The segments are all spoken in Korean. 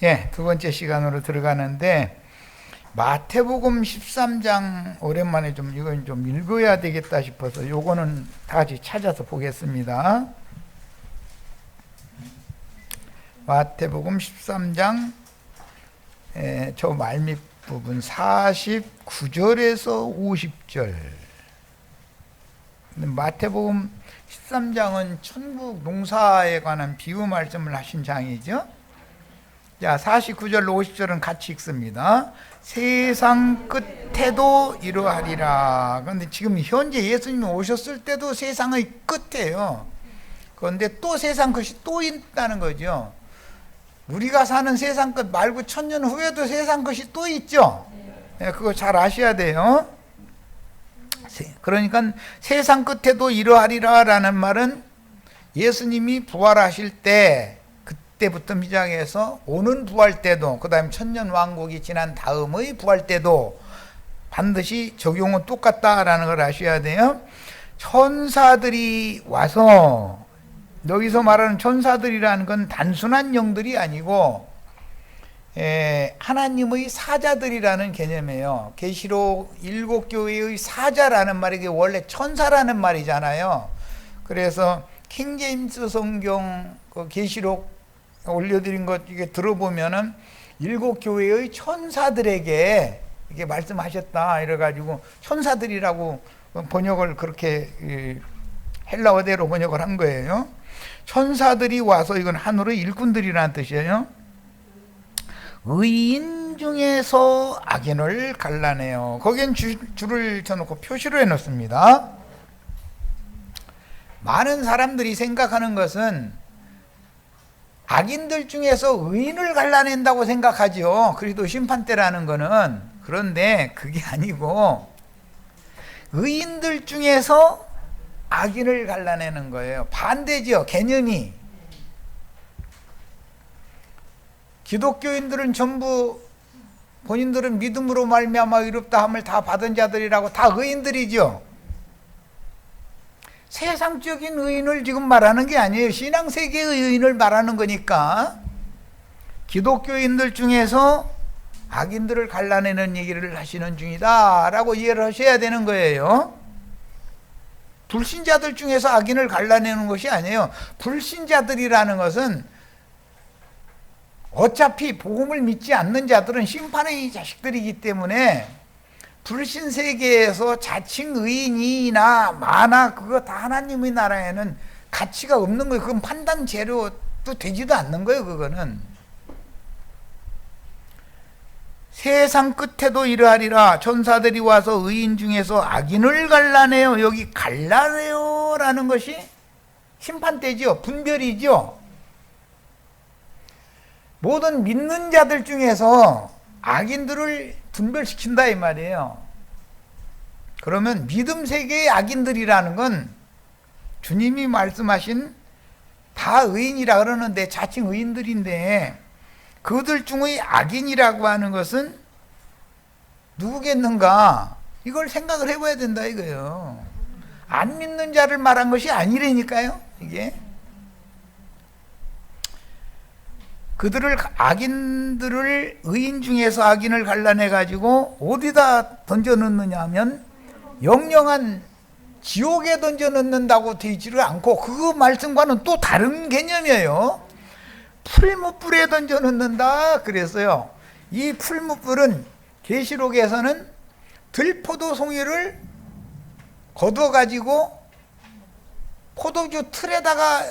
예, 두 번째 시간으로 들어가는데 마태복음 13장 오랜만에 이건 좀 읽어야 되겠다 싶어서 요거는 다 같이 찾아서 보겠습니다. 마태복음 13장 저 말밑 부분 49절에서 50절. 마태복음 13장은 천국 농사에 관한 비유 말씀을 하신 장이죠. 자, 49절로 50절은 같이 읽습니다. 세상 끝에도 이러하리라. 그런데 지금 현재 예수님이 오셨을 때도 세상의 끝이에요. 그런데 또 세상 끝이 또 있다는 거죠. 우리가 사는 세상 끝 말고 1000년 후에도 세상 끝이 또 있죠. 네, 그거 잘 아셔야 돼요. 그러니까 세상 끝에도 이러하리라 라는 말은 예수님이 부활하실 때 그때부터 시작해서 오는 부활 때도, 그 다음에 천년왕국이 지난 다음의 부활 때도 반드시 적용은 똑같다라는 걸 아셔야 돼요. 천사들이 와서, 여기서 말하는 천사들이라는 건 단순한 영들이 아니고 하나님의 사자들이라는 개념이에요. 계시록 7교회의 사자라는 말이 이게 원래 천사라는 말이잖아요. 그래서 킹제임스 성경 그 계시록 올려드린 것 이게 들어보면은 7교회의 천사들에게 이렇게 말씀하셨다 이래가지고 천사들이라고 번역을 그렇게 헬라어대로 번역을 한 거예요. 천사들이 와서, 이건 하늘의 일꾼들이라는 뜻이에요. 의인 중에서 악인을 갈라내요. 거기엔 줄을 쳐놓고 표시로 해놓습니다. 많은 사람들이 생각하는 것은 악인들 중에서 의인을 갈라낸다고 생각하죠. 그리스도 심판 때라는 거는. 그런데 그게 아니고 의인들 중에서 악인을 갈라내는 거예요. 반대죠, 개념이. 기독교인들은 전부 본인들은 믿음으로 말미암아 의롭다함을 다 받은 자들이라고 다 의인들이죠. 세상적인 의인을 지금 말하는 게 아니에요. 신앙세계의 의인을 말하는 거니까 기독교인들 중에서 악인들을 갈라내는 얘기를 하시는 중이다 라고 이해를 하셔야 되는 거예요. 불신자들 중에서 악인을 갈라내는 것이 아니에요. 불신자들이라는 것은 어차피 복음을 믿지 않는 자들은 심판의 자식들이기 때문에 불신 세계에서 자칭 의인이나 마나 그거 다 하나님의 나라에는 가치가 없는 거예요. 그건 판단 재료도 되지도 않는 거예요. 그거는 세상 끝에도 이러하리라. 천사들이 와서 의인 중에서 악인을 갈라내요. 여기 갈라내요 라는 것이 심판대죠. 분별이죠. 모든 믿는 자들 중에서 악인들을 분별시킨다 이 말이에요. 그러면 믿음 세계의 악인들이라는 건 주님이 말씀하신 다 의인이라 그러는데 자칭 의인들인데 그들 중의 악인이라고 하는 것은 누구겠는가? 이걸 생각을 해봐야 된다 이거예요. 안 믿는 자를 말한 것이 아니라니까요. 이게 그들을, 악인들을 의인 중에서 악인을 갈라내 가지고 어디다 던져 넣느냐 하면 영영한 지옥에 던져 넣는다고 되어 있지를 않고 그 말씀과는 또 다른 개념이에요. 풀무불에 던져 넣는다 그랬어요. 이 풀무불은 계시록에서는 들포도 송이를 거두어 가지고 포도주 틀에다가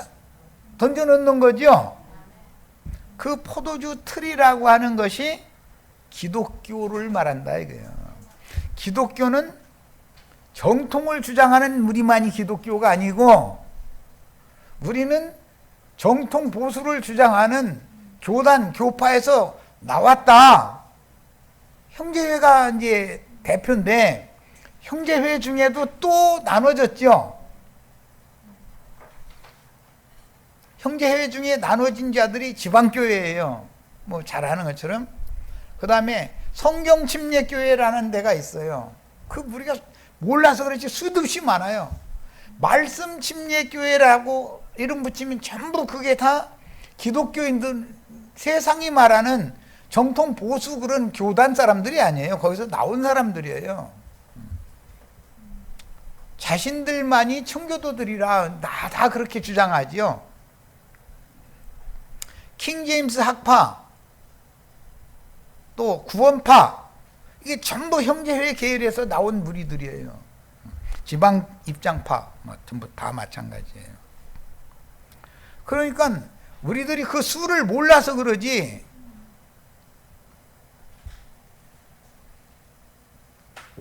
던져 넣는 거죠. 그 포도주 틀이라고 하는 것이 기독교를 말한다 이거예요. 기독교는 정통을 주장하는 우리만이 기독교가 아니고 우리는 정통 보수를 주장하는 교단, 교파에서 나왔다. 형제회가 이제 대표인데 형제회 중에도 또 나눠졌죠. 형제회 중에 나눠진 자들이 지방교회예요. 뭐 잘 아는 것처럼. 그 다음에 성경침례교회라는 데가 있어요. 그 우리가 몰라서 그렇지 수없이 많아요. 말씀침례교회라고 이름 붙이면 전부 그게 다 기독교인들 세상이 말하는 정통 보수 그런 교단 사람들이 아니에요. 거기서 나온 사람들이에요. 자신들만이 청교도들이라 다 그렇게 주장하지요. 킹 제임스 학파, 또 구원파, 이게 전부 형제회 계열에서 나온 무리들이에요. 지방 입장파, 전부 다 마찬가지예요. 그러니까 우리들이 그 수를 몰라서 그러지,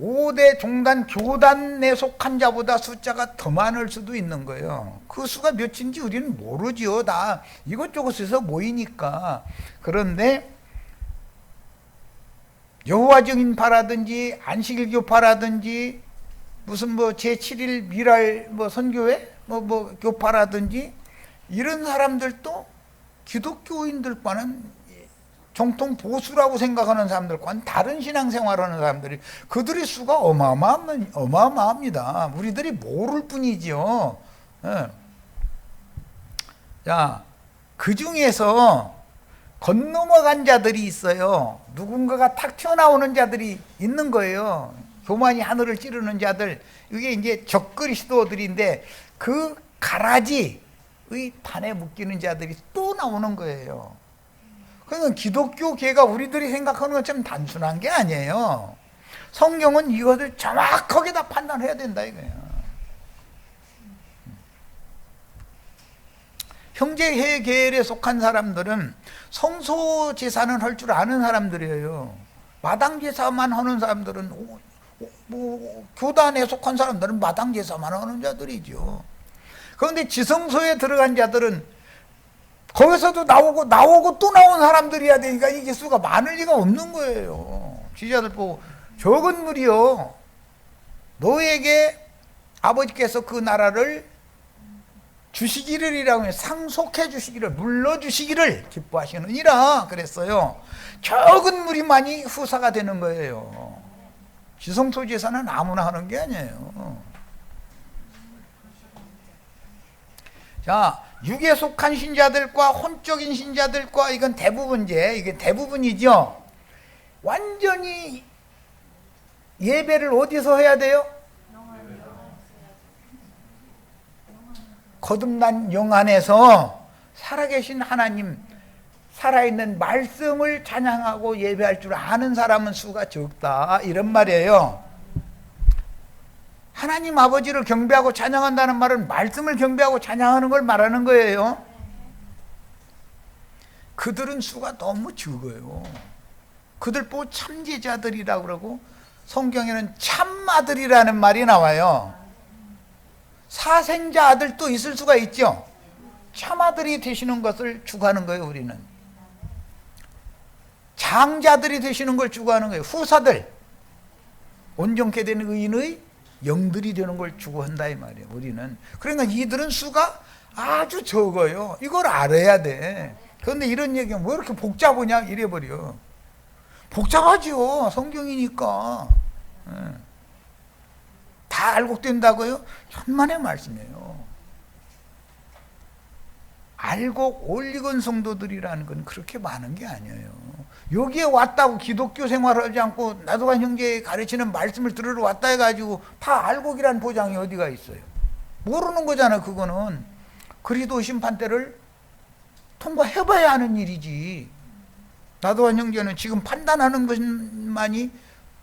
5대 종단 교단에 속한 자보다 숫자가 더 많을 수도 있는 거예요. 그 수가 몇인지 우리는 모르지요. 다 이것저것에서 모이니까. 그런데 여호와 증인파라든지 안식일교파라든지 무슨 제7일 미랄 선교회 교파라든지 이런 사람들도 기독교인들과는 정통 보수라고 생각하는 사람들과는 다른 신앙생활하는 사람들이, 그들의 수가 어마어마합니다. 우리들이 모를 뿐이지요. 자, 그 중에서 건너간 자들이 있어요. 누군가가 탁 튀어나오는 자들이 있는 거예요. 교만이 하늘을 찌르는 자들, 이게 이제 적그리스도들인데 그 가라지의 판에 묶이는 자들이 또 나오는 거예요. 그러니까 기독교계가 우리들이 생각하는 것처럼 단순한 게 아니에요. 성경은 이것을 정확하게 다 판단해야 된다 이거예요. 형제회 계열에 속한 사람들은 성소 제사는 할 줄 아는 사람들이에요. 마당 제사만 하는 사람들은, 교단에 속한 사람들은 마당 제사만 하는 자들이죠. 그런데 지성소에 들어간 자들은 거기서도 나오고 또 나온 사람들이야 되니까 이게 수가 많을 리가 없는 거예요. 지자들 보고 적은 무리요, 너에게 아버지께서 그 나라를 주시기를이라고 해서 상속해 주시기를, 물러주시기를 기뻐하시느니라 그랬어요. 적은 무리만이 후사가 되는 거예요. 지성소 제사는 아무나 하는 게 아니에요. 자, 육에 속한 신자들과 혼적인 신자들과, 이건 이게 대부분이죠. 완전히 예배를 어디서 해야 돼요? 거듭난 영 안에서 살아계신 하나님, 살아있는 말씀을 찬양하고 예배할 줄 아는 사람은 수가 적다, 이런 말이에요. 하나님 아버지를 경배하고 찬양한다는 말은 말씀을 경배하고 찬양하는 걸 말하는 거예요. 그들은 수가 너무 적어요. 그들 보고 참제자들이라고 그러고, 성경에는 참아들이라는 말이 나와요. 사생자 아들도 있을 수가 있죠. 참아들이 되시는 것을 추구하는 거예요. 우리는 장자들이 되시는 걸 추구하는 거예요. 후사들, 온전케 된 의인의 영들이 되는 걸 추구한다 이 말이에요. 우리는. 그러니까 이들은 수가 아주 적어요. 이걸 알아야 돼. 그런데 이런 얘기는 왜 이렇게 복잡하냐 이래버려. 복잡하죠. 성경이니까. 다 알고 된다고요? 천만의 말씀이에요. 알고 올리건 성도들이라는 건 그렇게 많은 게 아니에요. 여기에 왔다고 기독교 생활하지 않고 나도간 형제 가르치는 말씀을 들으러 왔다 해가지고 다 알고기란 보장이 어디가 있어요? 모르는 거잖아. 그거는 그리스도 심판대를 통과해봐야 하는 일이지. 나도간 형제는 지금 판단하는 것만이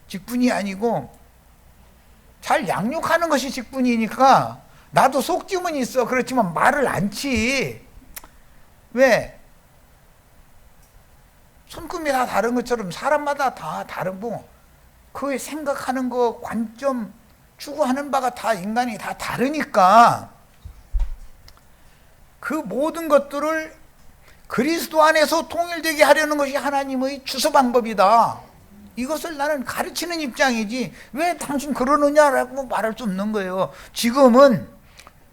직분이 아니고 잘 양육하는 것이 직분이니까, 나도 속짐은 있어. 그렇지만 말을 안 치. 왜? 손금이 다 다른 것처럼 사람마다 다 다르고, 그 생각하는 거, 관점, 추구하는 바가 다 인간이 다 다르니까 그 모든 것들을 그리스도 안에서 통일되게 하려는 것이 하나님의 주소 방법이다. 이것을 나는 가르치는 입장이지, 왜 당신 그러느냐라고 말할 수 없는 거예요. 지금은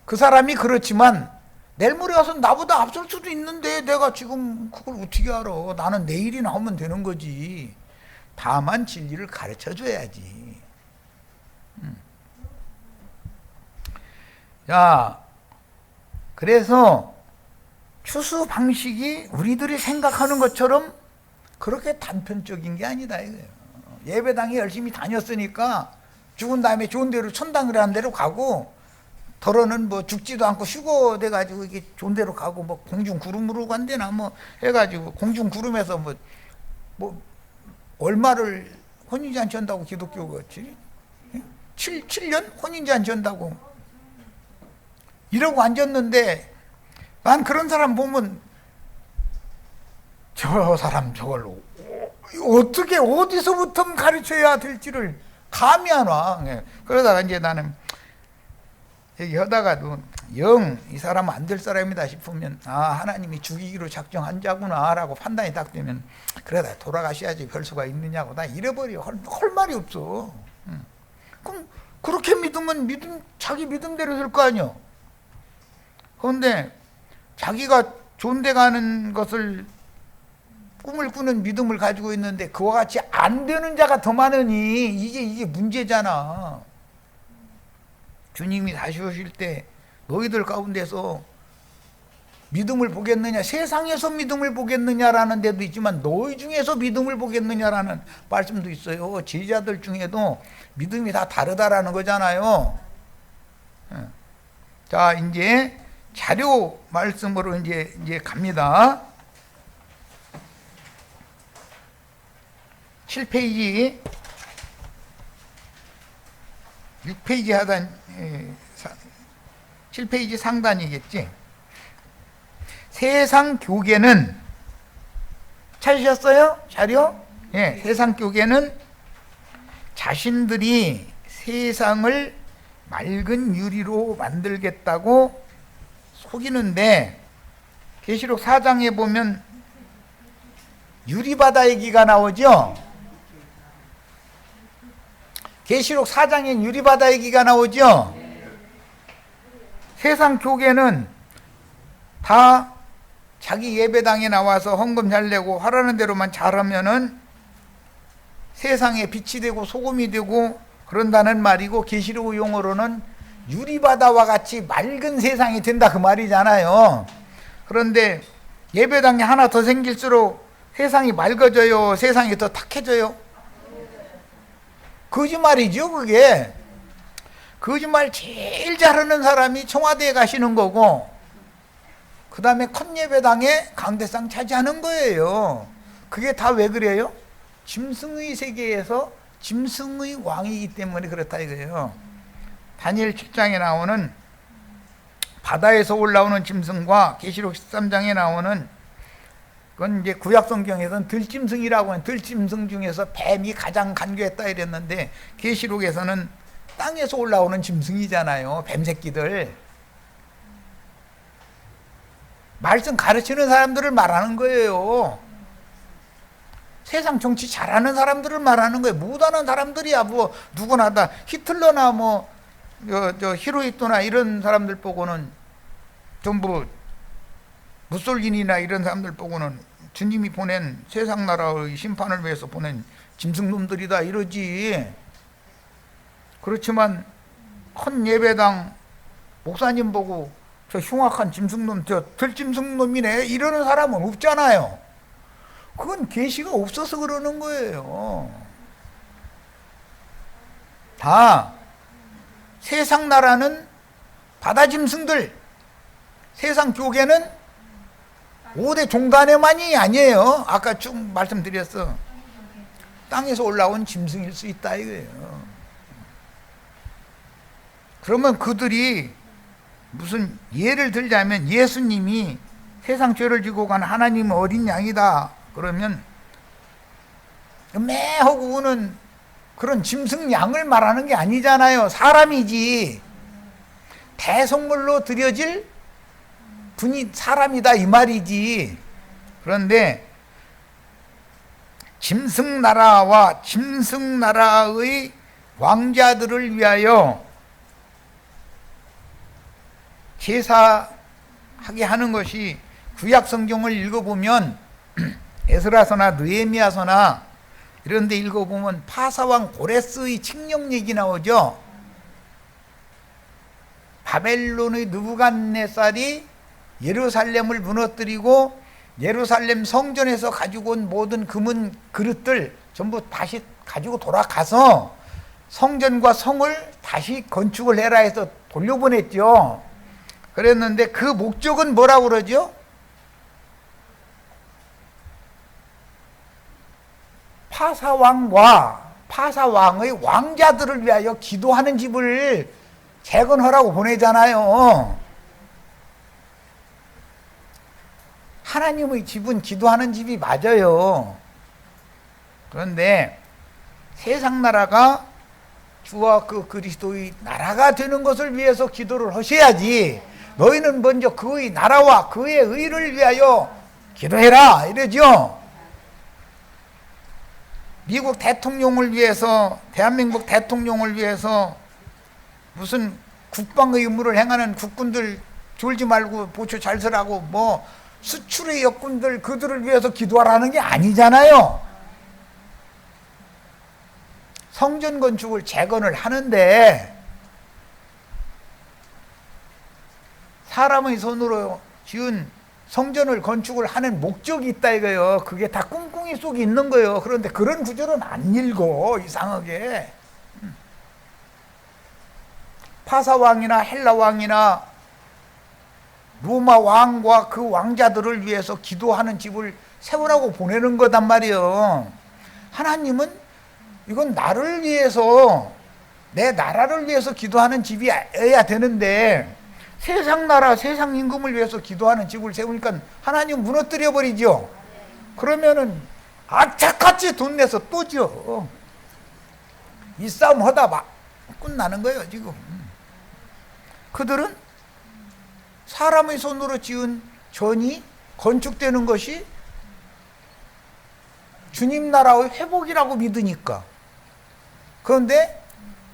그 사람이 그렇지만 내일 모레 가서 나보다 앞설 수도 있는데 내가 지금 그걸 어떻게 알아. 나는 내일이 나오면 되는 거지. 다만 진리를 가르쳐줘야지. 자, 그래서 추수 방식이 우리들이 생각하는 것처럼 그렇게 단편적인 게 아니다 이거예요. 예배당에 열심히 다녔으니까 죽은 다음에 좋은 데로 천당이라는 데로 가고, 더러는 뭐 죽지도 않고 휴거돼 가지고 이게 좋은 데로 가고, 뭐 공중 구름으로 간대나 뭐 해가지고 공중 구름에서 뭐 얼마를 혼인잔치 한다고 기독교가 그렇지? 7년 혼인잔치 한다고 이러고 앉았는데, 난 그런 사람 보면 저 사람 저걸 어떻게 어디서부터 가르쳐야 될지를 감이 안 와. 그러다가 이제 나는 얘기하다가도 영 이 사람은 안 될 사람이다 싶으면, 하나님이 죽이기로 작정한 자구나 라고 판단이 딱 되면, 그래 다 돌아가셔야지 별 수가 있느냐고 나 잃어버려. 할 말이 없어. 그럼 그렇게 믿으면 자기 믿음대로 될 거 아니야. 그런데 자기가 좋은 데 가는 것을 꿈을 꾸는 믿음을 가지고 있는데 그와 같이 안 되는 자가 더 많으니 이게 문제잖아. 주님이 다시 오실 때 너희들 가운데서 믿음을 보겠느냐, 세상에서 믿음을 보겠느냐라는 데도 있지만 너희 중에서 믿음을 보겠느냐라는 말씀도 있어요. 제자들 중에도 믿음이 다 다르다라는 거잖아요. 자, 이제 자료 말씀으로 이제 갑니다. 7페이지 6페이지 하단 7페이지 상단이겠지. 세상 교계는 찾으셨어요? 자료? 예, 세상 교계는 자신들이 세상을 맑은 유리로 만들겠다고 속이는데, 계시록 4장에 보면 유리바다 얘기가 나오죠. 계시록 4장엔 유리바다 얘기가 나오죠. 세상 교계는 다 자기 예배당에 나와서 헌금 잘 내고 하라는 대로만 잘하면은 세상에 빛이 되고 소금이 되고 그런다는 말이고, 계시록 용어로는 유리바다와 같이 맑은 세상이 된다 그 말이잖아요. 그런데 예배당이 하나 더 생길수록 세상이 맑아져요, 세상이 더 탁해져요? 거짓말이죠 그게. 거짓말 제일 잘하는 사람이 청와대에 가시는 거고, 그 다음에 큰 예배당에 강대상 차지하는 거예요. 그게 다 왜 그래요? 짐승의 세계에서 짐승의 왕이기 때문에 그렇다 이거예요. 다니엘 7장에 나오는 바다에서 올라오는 짐승과 계시록 13장에 나오는, 그건 이제 구약 성경에서는 들짐승이라고 하는, 들짐승 중에서 뱀이 가장 간교했다 이랬는데 계시록에서는 땅에서 올라오는 짐승이잖아요. 뱀 새끼들. 말씀 가르치는 사람들을 말하는 거예요. 세상 정치 잘하는 사람들을 말하는 거예요. 못하는 사람들이야 뭐 누구나 다, 히틀러나 뭐 히로히토나 이런 사람들 보고는, 전부 무솔리니나 이런 사람들 보고는 주님이 보낸 세상 나라의 심판을 위해서 보낸 짐승놈들이다 이러지. 그렇지만 큰 예배당 목사님 보고 저 흉악한 짐승놈, 저 들짐승놈이네 이러는 사람은 없잖아요. 그건 계시가 없어서 그러는 거예요. 다 세상 나라는 바다 짐승들, 세상 교계는 5대 종단에만이 아니에요. 아까 쭉 말씀드렸어. 땅에서 올라온 짐승일 수 있다 이거예요. 그러면 그들이 무슨 예를 들자면, 예수님이 세상 죄를 지고 간 하나님은 어린 양이다 그러면 매하고 우는 그런 짐승 양을 말하는 게 아니잖아요. 사람이지. 대속물로 드려질 분이 사람이다 이 말이지. 그런데 짐승나라와 짐승나라의 왕자들을 위하여 제사하게 하는 것이, 구약 성경을 읽어보면 에스라서나 느헤미야서나 이런 데 읽어보면 파사왕 고레스의 칙령 얘기 나오죠. 바벨론의 느부갓네살이 예루살렘을 무너뜨리고 예루살렘 성전에서 가지고 온 모든 금은 그릇들 전부 다시 가지고 돌아가서 성전과 성을 다시 건축을 해라 해서 돌려보냈죠. 그랬는데 그 목적은 뭐라고 그러죠? 파사왕의 왕자들을 위하여 기도하는 집을 재건하라고 보내잖아요. 하나님의 집은 기도하는 집이 맞아요. 그런데 세상 나라가 주와 그 그리스도의 나라가 되는 것을 위해서 기도를 하셔야지, 너희는 먼저 그의 나라와 그의 의를 위하여 기도해라 이러죠. 미국 대통령을 위해서, 대한민국 대통령을 위해서 무슨 국방의 의무를 행하는 국군들 졸지 말고 보초 잘 서라고 뭐 수출의 역군들 그들을 위해서 기도하라는 게 아니잖아요. 성전 건축을 재건을 하는데 사람의 손으로 지은 성전을 건축을 하는 목적이 있다 이거예요. 그게 다 꿍꿍이 속에 있는 거예요. 그런데 그런 구절은 안 읽어, 이상하게. 파사왕이나 헬라왕이나 로마 왕과 그 왕자들을 위해서 기도하는 집을 세우라고 보내는 거단 말이에요. 하나님은 이건 나를 위해서, 내 나라를 위해서 기도하는 집이어야 되는데 세상 나라, 세상 임금을 위해서 기도하는 집을 세우니까 하나님 무너뜨려 버리죠. 그러면은 악착같이 돈 내서 또 지어. 이 싸움 하다 막 끝나는 거예요 지금. 그들은 사람의 손으로 지은 전이 건축되는 것이 주님 나라의 회복이라고 믿으니까. 그런데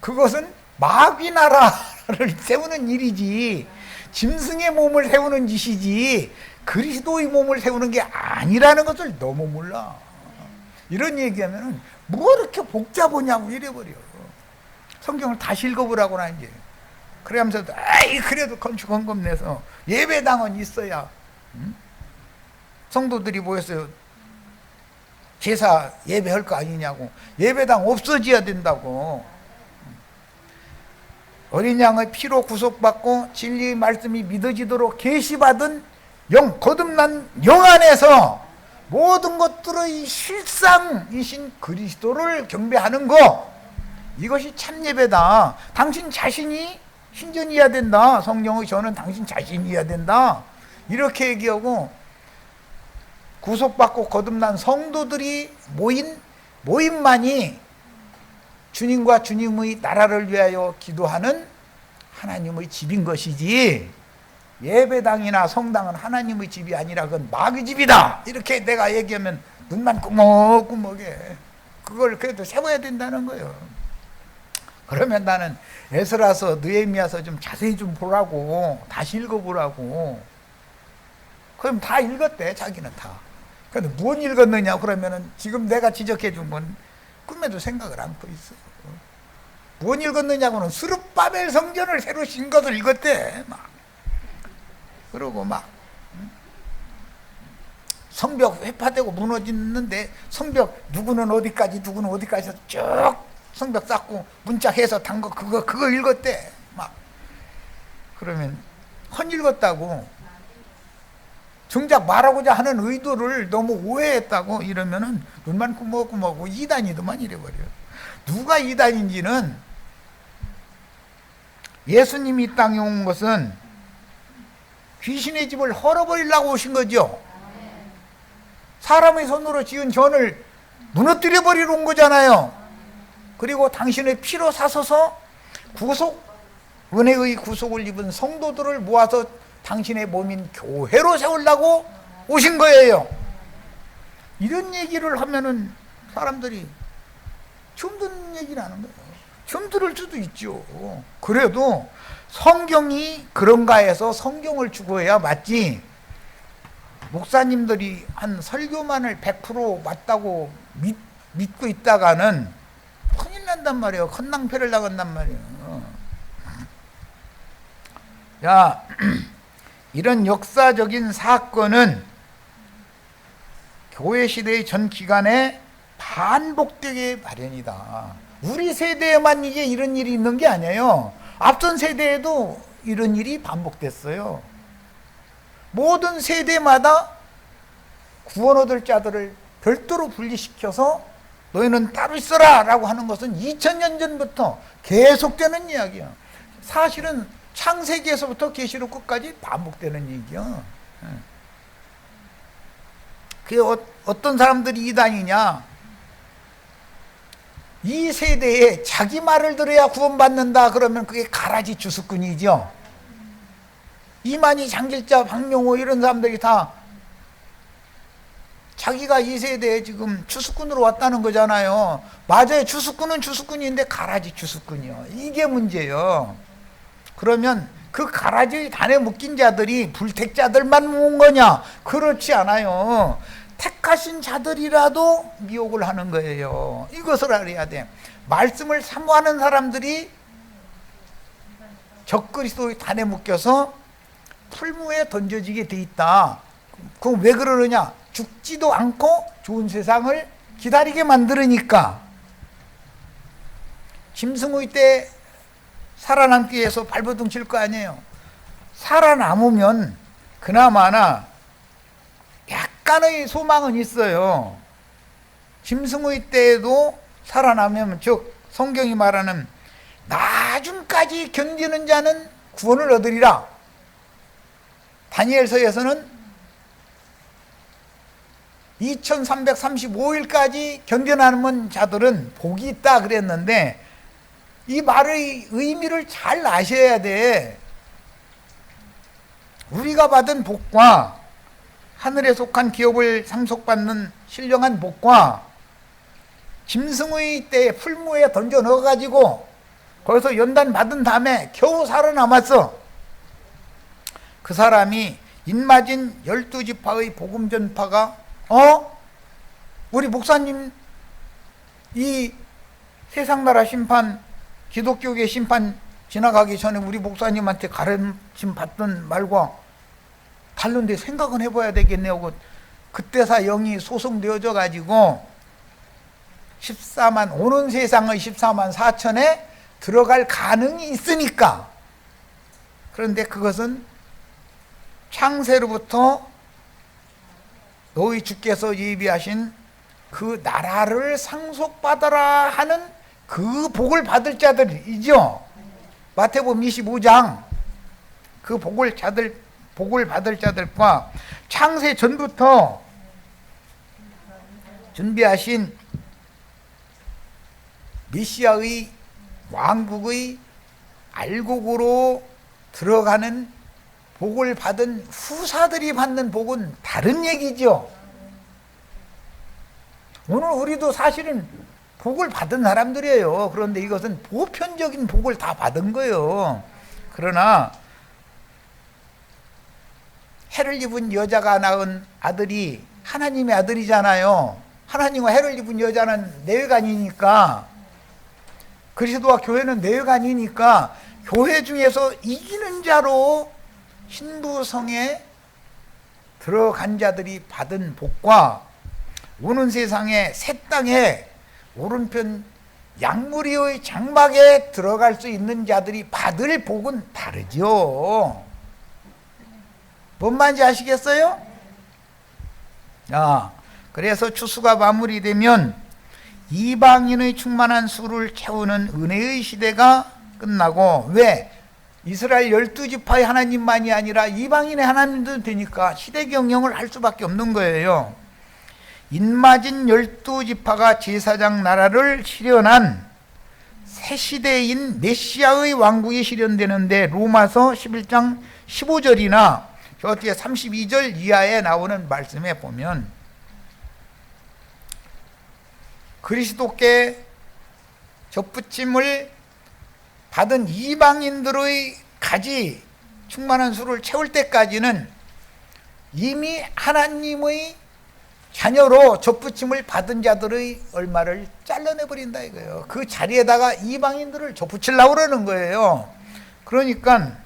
그것은 마귀 나라를 세우는 일이지, 짐승의 몸을 세우는 짓이지 그리스도의 몸을 세우는 게 아니라는 것을 너무 몰라. 이런 얘기하면 뭐 이렇게 복잡하냐고 이래버려. 성경을 다시 읽어보라고나 이제. 그러면서도 아이 그래도 건축 헌금 내서 예배당은 있어야 성도들이 모였어요. 제사 예배할 거 아니냐고. 예배당 없어져야 된다고. 어린 양의 피로 구속받고 진리의 말씀이 믿어지도록 계시받은 영, 거듭난 영 안에서 모든 것들의 실상이신 그리스도를 경배하는 것, 이것이 참 예배다. 당신 자신이 신전이어야 된다. 성령의 저는 당신 자신이어야 된다. 이렇게 얘기하고, 구속받고 거듭난 성도들이 모임만이 주님과 주님의 나라를 위하여 기도하는 하나님의 집인 것이지, 예배당이나 성당은 하나님의 집이 아니라 그건 마귀 집이다 이렇게 내가 얘기하면 눈만 꾸먹꾸먹해. 그걸 그래도 세워야 된다는 거예요. 그러면 나는 에스라서 느헤미야서 좀 자세히 좀 보라고, 다시 읽어보라고. 그럼 다 읽었대, 자기는 다. 근데 무엇 읽었느냐 그러면은 지금 내가 지적해 준 건 꿈에도 생각을 않고 있어. 무엇 읽었느냐고는 스룹바벨 성전을 새로 신 것을 읽었대. 막 그러고 막 성벽 회파되고 무너지는데 성벽 누구는 어디까지 누구는 어디까지 해서 쭉 성벽 쌓고 문짝해서 단 거 그거 읽었대. 막 그러면 헌 읽었다고, 정작 말하고자 하는 의도를 너무 오해했다고 이러면은 눈만 꾸먹꾸먹고 이단이더만 이래버려. 누가 이단인지는, 예수님이 이 땅에 온 것은 귀신의 집을 헐어버리려고 오신 거죠. 사람의 손으로 지은 전을 무너뜨려 버리러 온 거잖아요. 그리고 당신의 피로 사서서 은혜의 구속을 입은 성도들을 모아서 당신의 몸인 교회로 세우려고 오신 거예요. 이런 얘기를 하면은 사람들이 처음 듣는 얘기를 하는 거예요. 처음 들을 수도 있죠. 그래도 성경이 그런가 해서 성경을 죽어야 맞지, 목사님들이 한 설교만을 100% 맞다고 믿고 있다가는 큰일 난단 말이에요. 큰 낭패를 나간단 말이에요. 야, 이런 역사적인 사건은 교회 시대의 전 기간에 반복되게 마련이다. 우리 세대에만 이게 이런 일이 있는 게 아니에요. 앞선 세대에도 이런 일이 반복됐어요. 모든 세대마다 구원 얻을 자들을 별도로 분리시켜서 너희는 따로 있어라 라고 하는 것은 2000년 전부터 계속되는 이야기야. 사실은 창세기에서부터 계시록 끝까지 반복되는 얘기야. 그게 어떤 사람들이 이단이냐, 이 세대에 자기 말을 들어야 구원받는다 그러면 그게 가라지 주수꾼이죠. 이만희, 장길자, 박명호 이런 사람들이 다 자기가 이 세대에 지금 주수꾼으로 왔다는 거잖아요. 맞아요. 주수꾼은 주수꾼인데 가라지 주수꾼이요. 이게 문제예요. 그러면 그 가라지 단에 묶인 자들이 불택자들만 모은 거냐? 그렇지 않아요. 택하신 자들이라도 미혹을 하는 거예요. 이것을 알아야 돼. 말씀을 사모하는 사람들이 적그리스도의 단에 묶여서 풀무에 던져지게 돼 있다. 그럼 왜 그러느냐? 죽지도 않고 좋은 세상을 기다리게 만들으니까. 짐승의 때 살아남기 위해서 발버둥 칠 거 아니에요. 살아남으면 그나마나 약간의 소망은 있어요. 짐승의 때에도 살아남으면, 즉 성경이 말하는 나중까지 견디는 자는 구원을 얻으리라. 다니엘서에서는 2335일까지 견뎌남은 자들은 복이 있다 그랬는데, 이 말의 의미를 잘 아셔야 돼. 우리가 받은 복과 하늘에 속한 기업을 상속받는 신령한 복과 짐승의 때에 풀무에 던져 넣어가지고 거기서 연단 받은 다음에 겨우 살아남았어. 그 사람이 인마진 12지파의 복음 전파가 우리 목사님 이 세상나라 심판, 기독교계 심판 지나가기 전에 우리 목사님한테 가르침 받던 말과 다른데 생각은 해봐야 되겠네요. 그때사 영이 소송되어져 가지고 14만, 오는 세상의 14만 4천에 들어갈 가능이 있으니까. 그런데 그것은 창세로부터 너희 주께서 예비하신 그 나라를 상속받아라 하는 그 복을 받을 자들이죠. 마태복음 25장 그 복을 받을 자들과 창세 전부터 준비하신 메시아의 왕국의 알곡으로 들어가는 복을 받은 후사들이 받는 복은 다른 얘기죠. 오늘 우리도 사실은 복을 받은 사람들이에요. 그런데 이것은 보편적인 복을 다 받은 거예요. 그러나 해를 입은 여자가 낳은 아들이 하나님의 아들이잖아요. 하나님과 해를 입은 여자는 내외간이니까, 그리스도와 교회는 내외간이니까 교회 중에서 이기는 자로 신부성에 들어간 자들이 받은 복과 오는 세상에 새 땅에 오른편 양무리의 장막에 들어갈 수 있는 자들이 받을 복은 다르죠. 뭔 말인지 아시겠어요? 그래서 추수가 마무리되면 이방인의 충만한 수를 채우는 은혜의 시대가 끝나고, 왜? 이스라엘 12지파의 하나님만이 아니라 이방인의 하나님도 되니까 시대 경영을 할 수밖에 없는 거예요. 인마진 12지파가 제사장 나라를 실현한 새 시대인 메시아의 왕국이 실현되는데, 로마서 11장 15절이나 저 뒤에 32절 이하에 나오는 말씀에 보면 그리스도께 접붙임을 받은 이방인들의 가지 충만한 수를 채울 때까지는 이미 하나님의 자녀로 접붙임을 받은 자들의 얼마를 잘라내버린다 이거예요. 그 자리에다가 이방인들을 접붙이려고 그러는 거예요. 그러니까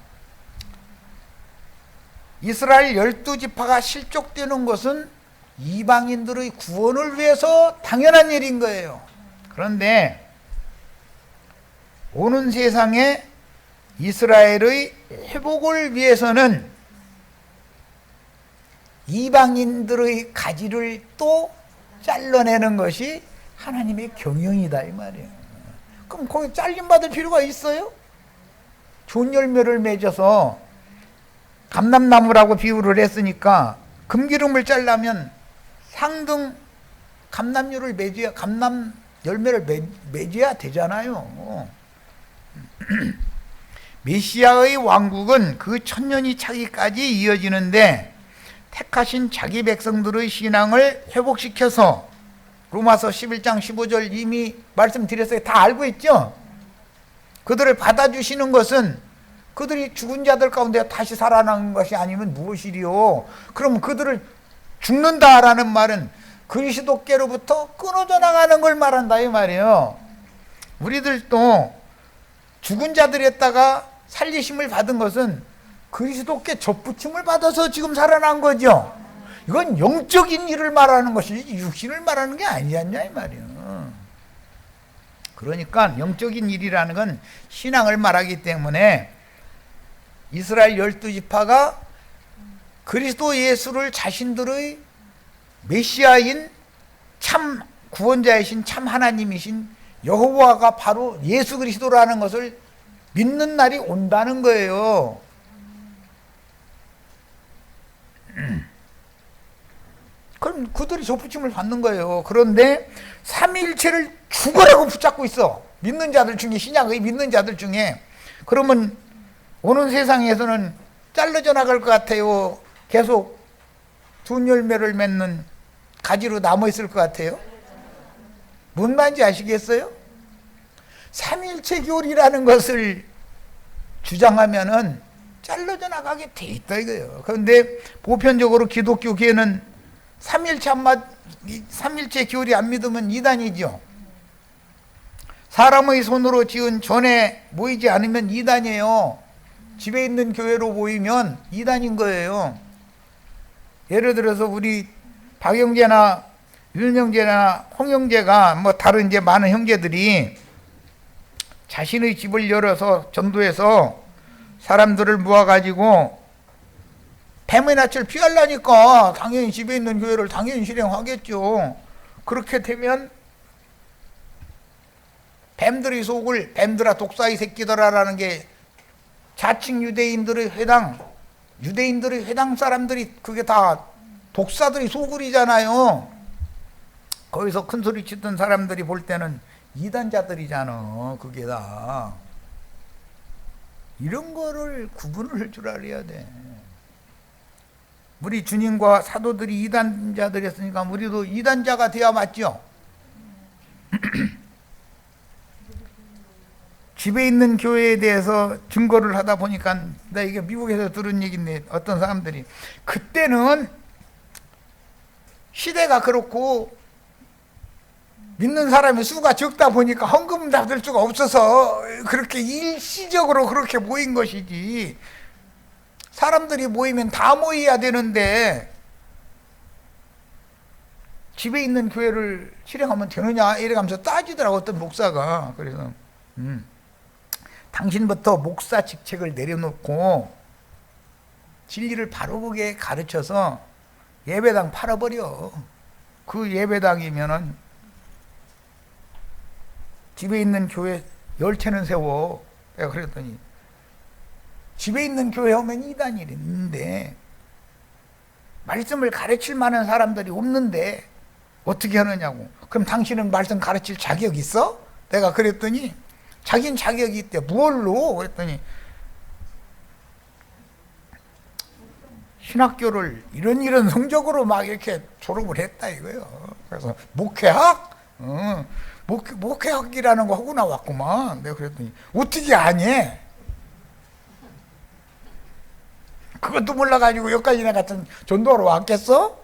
이스라엘 12지파가 실족되는 것은 이방인들의 구원을 위해서 당연한 일인 거예요. 그런데 오는 세상에 이스라엘의 회복을 위해서는 이방인들의 가지를 또 잘라내는 것이 하나님의 경영이다 이 말이에요. 그럼 거기 잘림받을 필요가 있어요? 좋은 열매를 맺어서 감람나무라고 비유를 했으니까 금기름을 잘라면 상등 감람류를 맺어야, 감람 열매를 맺어야 되잖아요. 메시아의 왕국은 그 천년이 차기까지 이어지는데 택하신 자기 백성들의 신앙을 회복시켜서, 로마서 11장 15절 이미 말씀드렸어요. 다 알고 있죠? 그들을 받아주시는 것은 그들이 죽은 자들 가운데 다시 살아나는 것이 아니면 무엇이리요? 그럼 그들을 죽는다라는 말은 그리스도께로부터 끊어져 나가는 걸 말한다 이 말이에요. 우리들도 죽은 자들이었다가 살리심을 받은 것은 그리스도께 접붙임을 받아서 지금 살아난 거죠. 이건 영적인 일을 말하는 것이지 육신을 말하는 게 아니지 않냐 이 말이에요. 그러니까 영적인 일이라는 건 신앙을 말하기 때문에 이스라엘 12지파가 그리스도 예수를 자신들의 메시아인 참 구원자이신 참 하나님이신 여호와가 바로 예수 그리스도라는 것을 믿는 날이 온다는 거예요. 그럼 그들이 접붙임을 받는 거예요. 그런데 삼위일체를 죽으라고 붙잡고 있어. 믿는 자들 중에, 신약의 믿는 자들 중에. 그러면 오는 세상에서는 잘라져 나갈 것 같아요? 계속 좋은 열매를 맺는 가지로 남아있을 것 같아요? 뭔 말인지 아시겠어요? 삼위일체 교리라는 것을 주장하면은 잘라져 나가게 돼 있다 이거예요. 그런데 보편적으로 기독교계는 삼위일체 교리 안 믿으면 이단이죠. 사람의 손으로 지은 전에 모이지 않으면 이단이에요. 집에 있는 교회로 모이면 이단인 거예요. 예를 들어서 우리 박영재나 윤영재나 홍영재가 뭐 다른 이제 많은 형제들이 자신의 집을 열어서 전도해서 사람들을 모아가지고 뱀의 낯을 피하려니까 당연히 집에 있는 교회를 당연히 실행하겠죠. 그렇게 되면 뱀들의 속을 뱀들아 독사의 새끼들아라는 게 자칭 유대인들의 회당 사람들이 그게 다 독사들이 소굴이잖아요. 거기서 큰 소리 치던 사람들이 볼 때는 이단자들이잖아. 그게 다 이런 거를 구분을 할 줄 알아야 돼. 우리 주님과 사도들이 이단자들이었으니까 우리도 이단자가 돼야 맞죠. 집에 있는 교회에 대해서 증거를 하다 보니까 나 이게 미국에서 들은 얘기인데 어떤 사람들이 그때는 시대가 그렇고 믿는 사람의 수가 적다 보니까 헌금 받을 수가 없어서 그렇게 일시적으로 그렇게 모인 것이지, 사람들이 모이면 다 모여야 되는데 집에 있는 교회를 실행하면 되느냐 이래가면서 따지더라고 어떤 목사가. 그래서 당신부터 목사 직책을 내려놓고 진리를 바로 보게 가르쳐서 예배당 팔아버려. 그 예배당이면은 집에 있는 교회 10채는 세워. 내가 그랬더니 집에 있는 교회 오면 이단이랬는데 말씀을 가르칠 만한 사람들이 없는데 어떻게 하느냐고. 그럼 당신은 말씀 가르칠 자격 있어? 내가 그랬더니 자긴 자격이 있대. 뭘로? 그랬더니 신학교를 이런 성적으로 막 이렇게 졸업을 했다 이거예요. 그래서 목회학? 목회학이라는 거 하고 나왔구만. 내가 그랬더니 어떻게 아니? 그것도 몰라가지고 여기까지 내 같은 전도하러 왔겠어?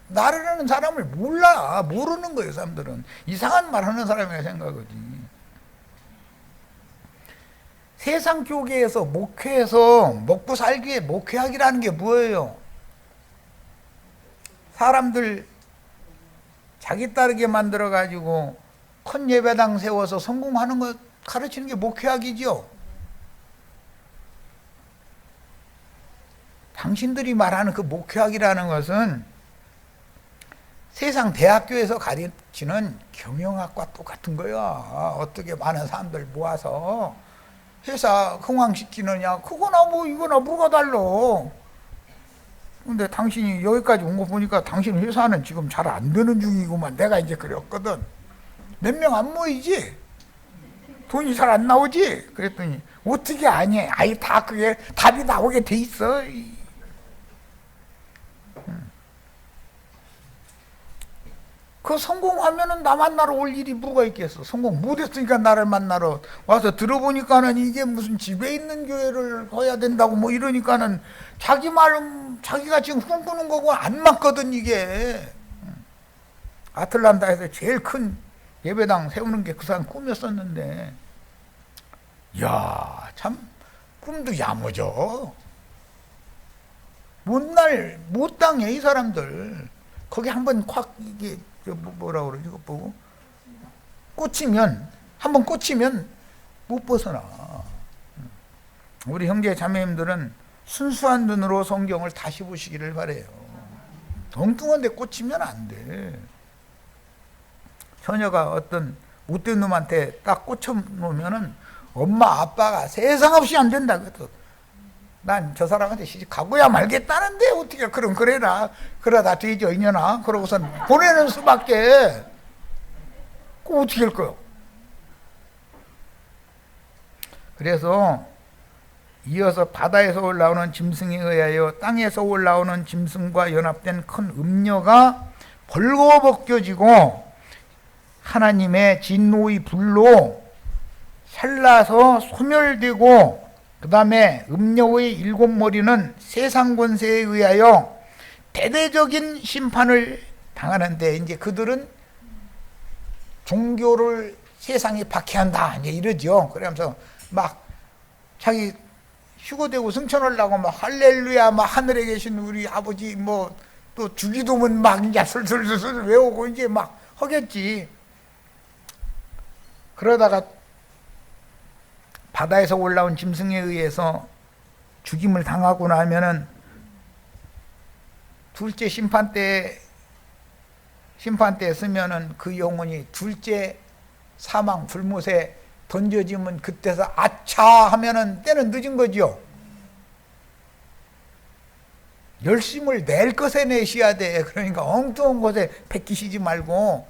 나를 하는 사람을 몰라. 모르는 거예요. 사람들은 이상한 말 하는 사람이라 생각하지. 세상 교계에서 목회해서 먹고 살기 위해 목회하기라는 게 뭐예요? 사람들 자기 따르게 만들어가지고 큰 예배당 세워서 성공하는 것 가르치는 게 목회학이죠. 당신들이 말하는 그 목회학이라는 것은 세상 대학교에서 가르치는 경영학과 똑같은 거야. 어떻게 많은 사람들 모아서 회사 흥왕시키느냐, 그거나 뭐 이거나 뭐가 달라. 근데 당신이 여기까지 온 거 보니까 당신 회사는 지금 잘 안 되는 중이구만. 내가 이제 그랬거든. 몇 명 안 모이지? 돈이 잘 안 나오지? 그랬더니 어떻게 아니? 아이 다 그게 답이 나오게 돼 있어. 그 성공하면은 나 만나러 올 일이 뭐가 있겠어. 성공 못했으니까 나를 만나러 와서 들어보니까는 이게 무슨 집에 있는 교회를 가야 된다고 뭐 이러니까는 자기 말은 자기가 지금 꿈꾸는 거고 안 맞거든 이게. 아틀란타에서 제일 큰 예배당 세우는 게 그 사람 꿈이었었는데, 이야 참 꿈도 야무져. 못 당해 이 사람들. 거기 한번 콱 이게 뭐라 그러지? 이거 보고 한번 꽂히면 못 벗어나. 우리 형제 자매님들은 순수한 눈으로 성경을 다시 보시기를 바래요. 엉뚱한 데 꽂히면 안 돼. 처녀가 어떤 못된 놈한테 딱 꽂혀놓으면은 엄마 아빠가 세상 없이 안 된다. 난 저 사람한테 시집 가고야 말겠다는데 어떻게 그럼 그래라. 그러다 되죠 이년아. 그러고선 보내는 수밖에. 그거 어떻게 할 거요? 그래서 이어서 바다에서 올라오는 짐승에 의하여 땅에서 올라오는 짐승과 연합된 큰 음녀가 벌거벗겨지고 하나님의 진노의 불로 샬라서 소멸되고, 그 다음에 음녀의 7머리는 세상 권세에 의하여 대대적인 심판을 당하는데, 이제 그들은 종교를 세상에 박해한다 이제 이러죠. 그러면서 막 자기 휴거되고 승천하려고 막 할렐루야 막 하늘에 계신 우리 아버지 뭐 또 주기도문 막 이제 슬슬슬슬 외우고 이제 막 하겠지. 그러다가 바다에서 올라온 짐승에 의해서 죽임을 당하고 나면은 둘째 심판대에 쓰면은 그 영혼이 둘째 사망 불못에 던져지면 그때서 아차 하면은 때는 늦은 거죠. 열심을 낼 것에 내셔야 돼. 그러니까 엉뚱한 곳에 베끼시지 말고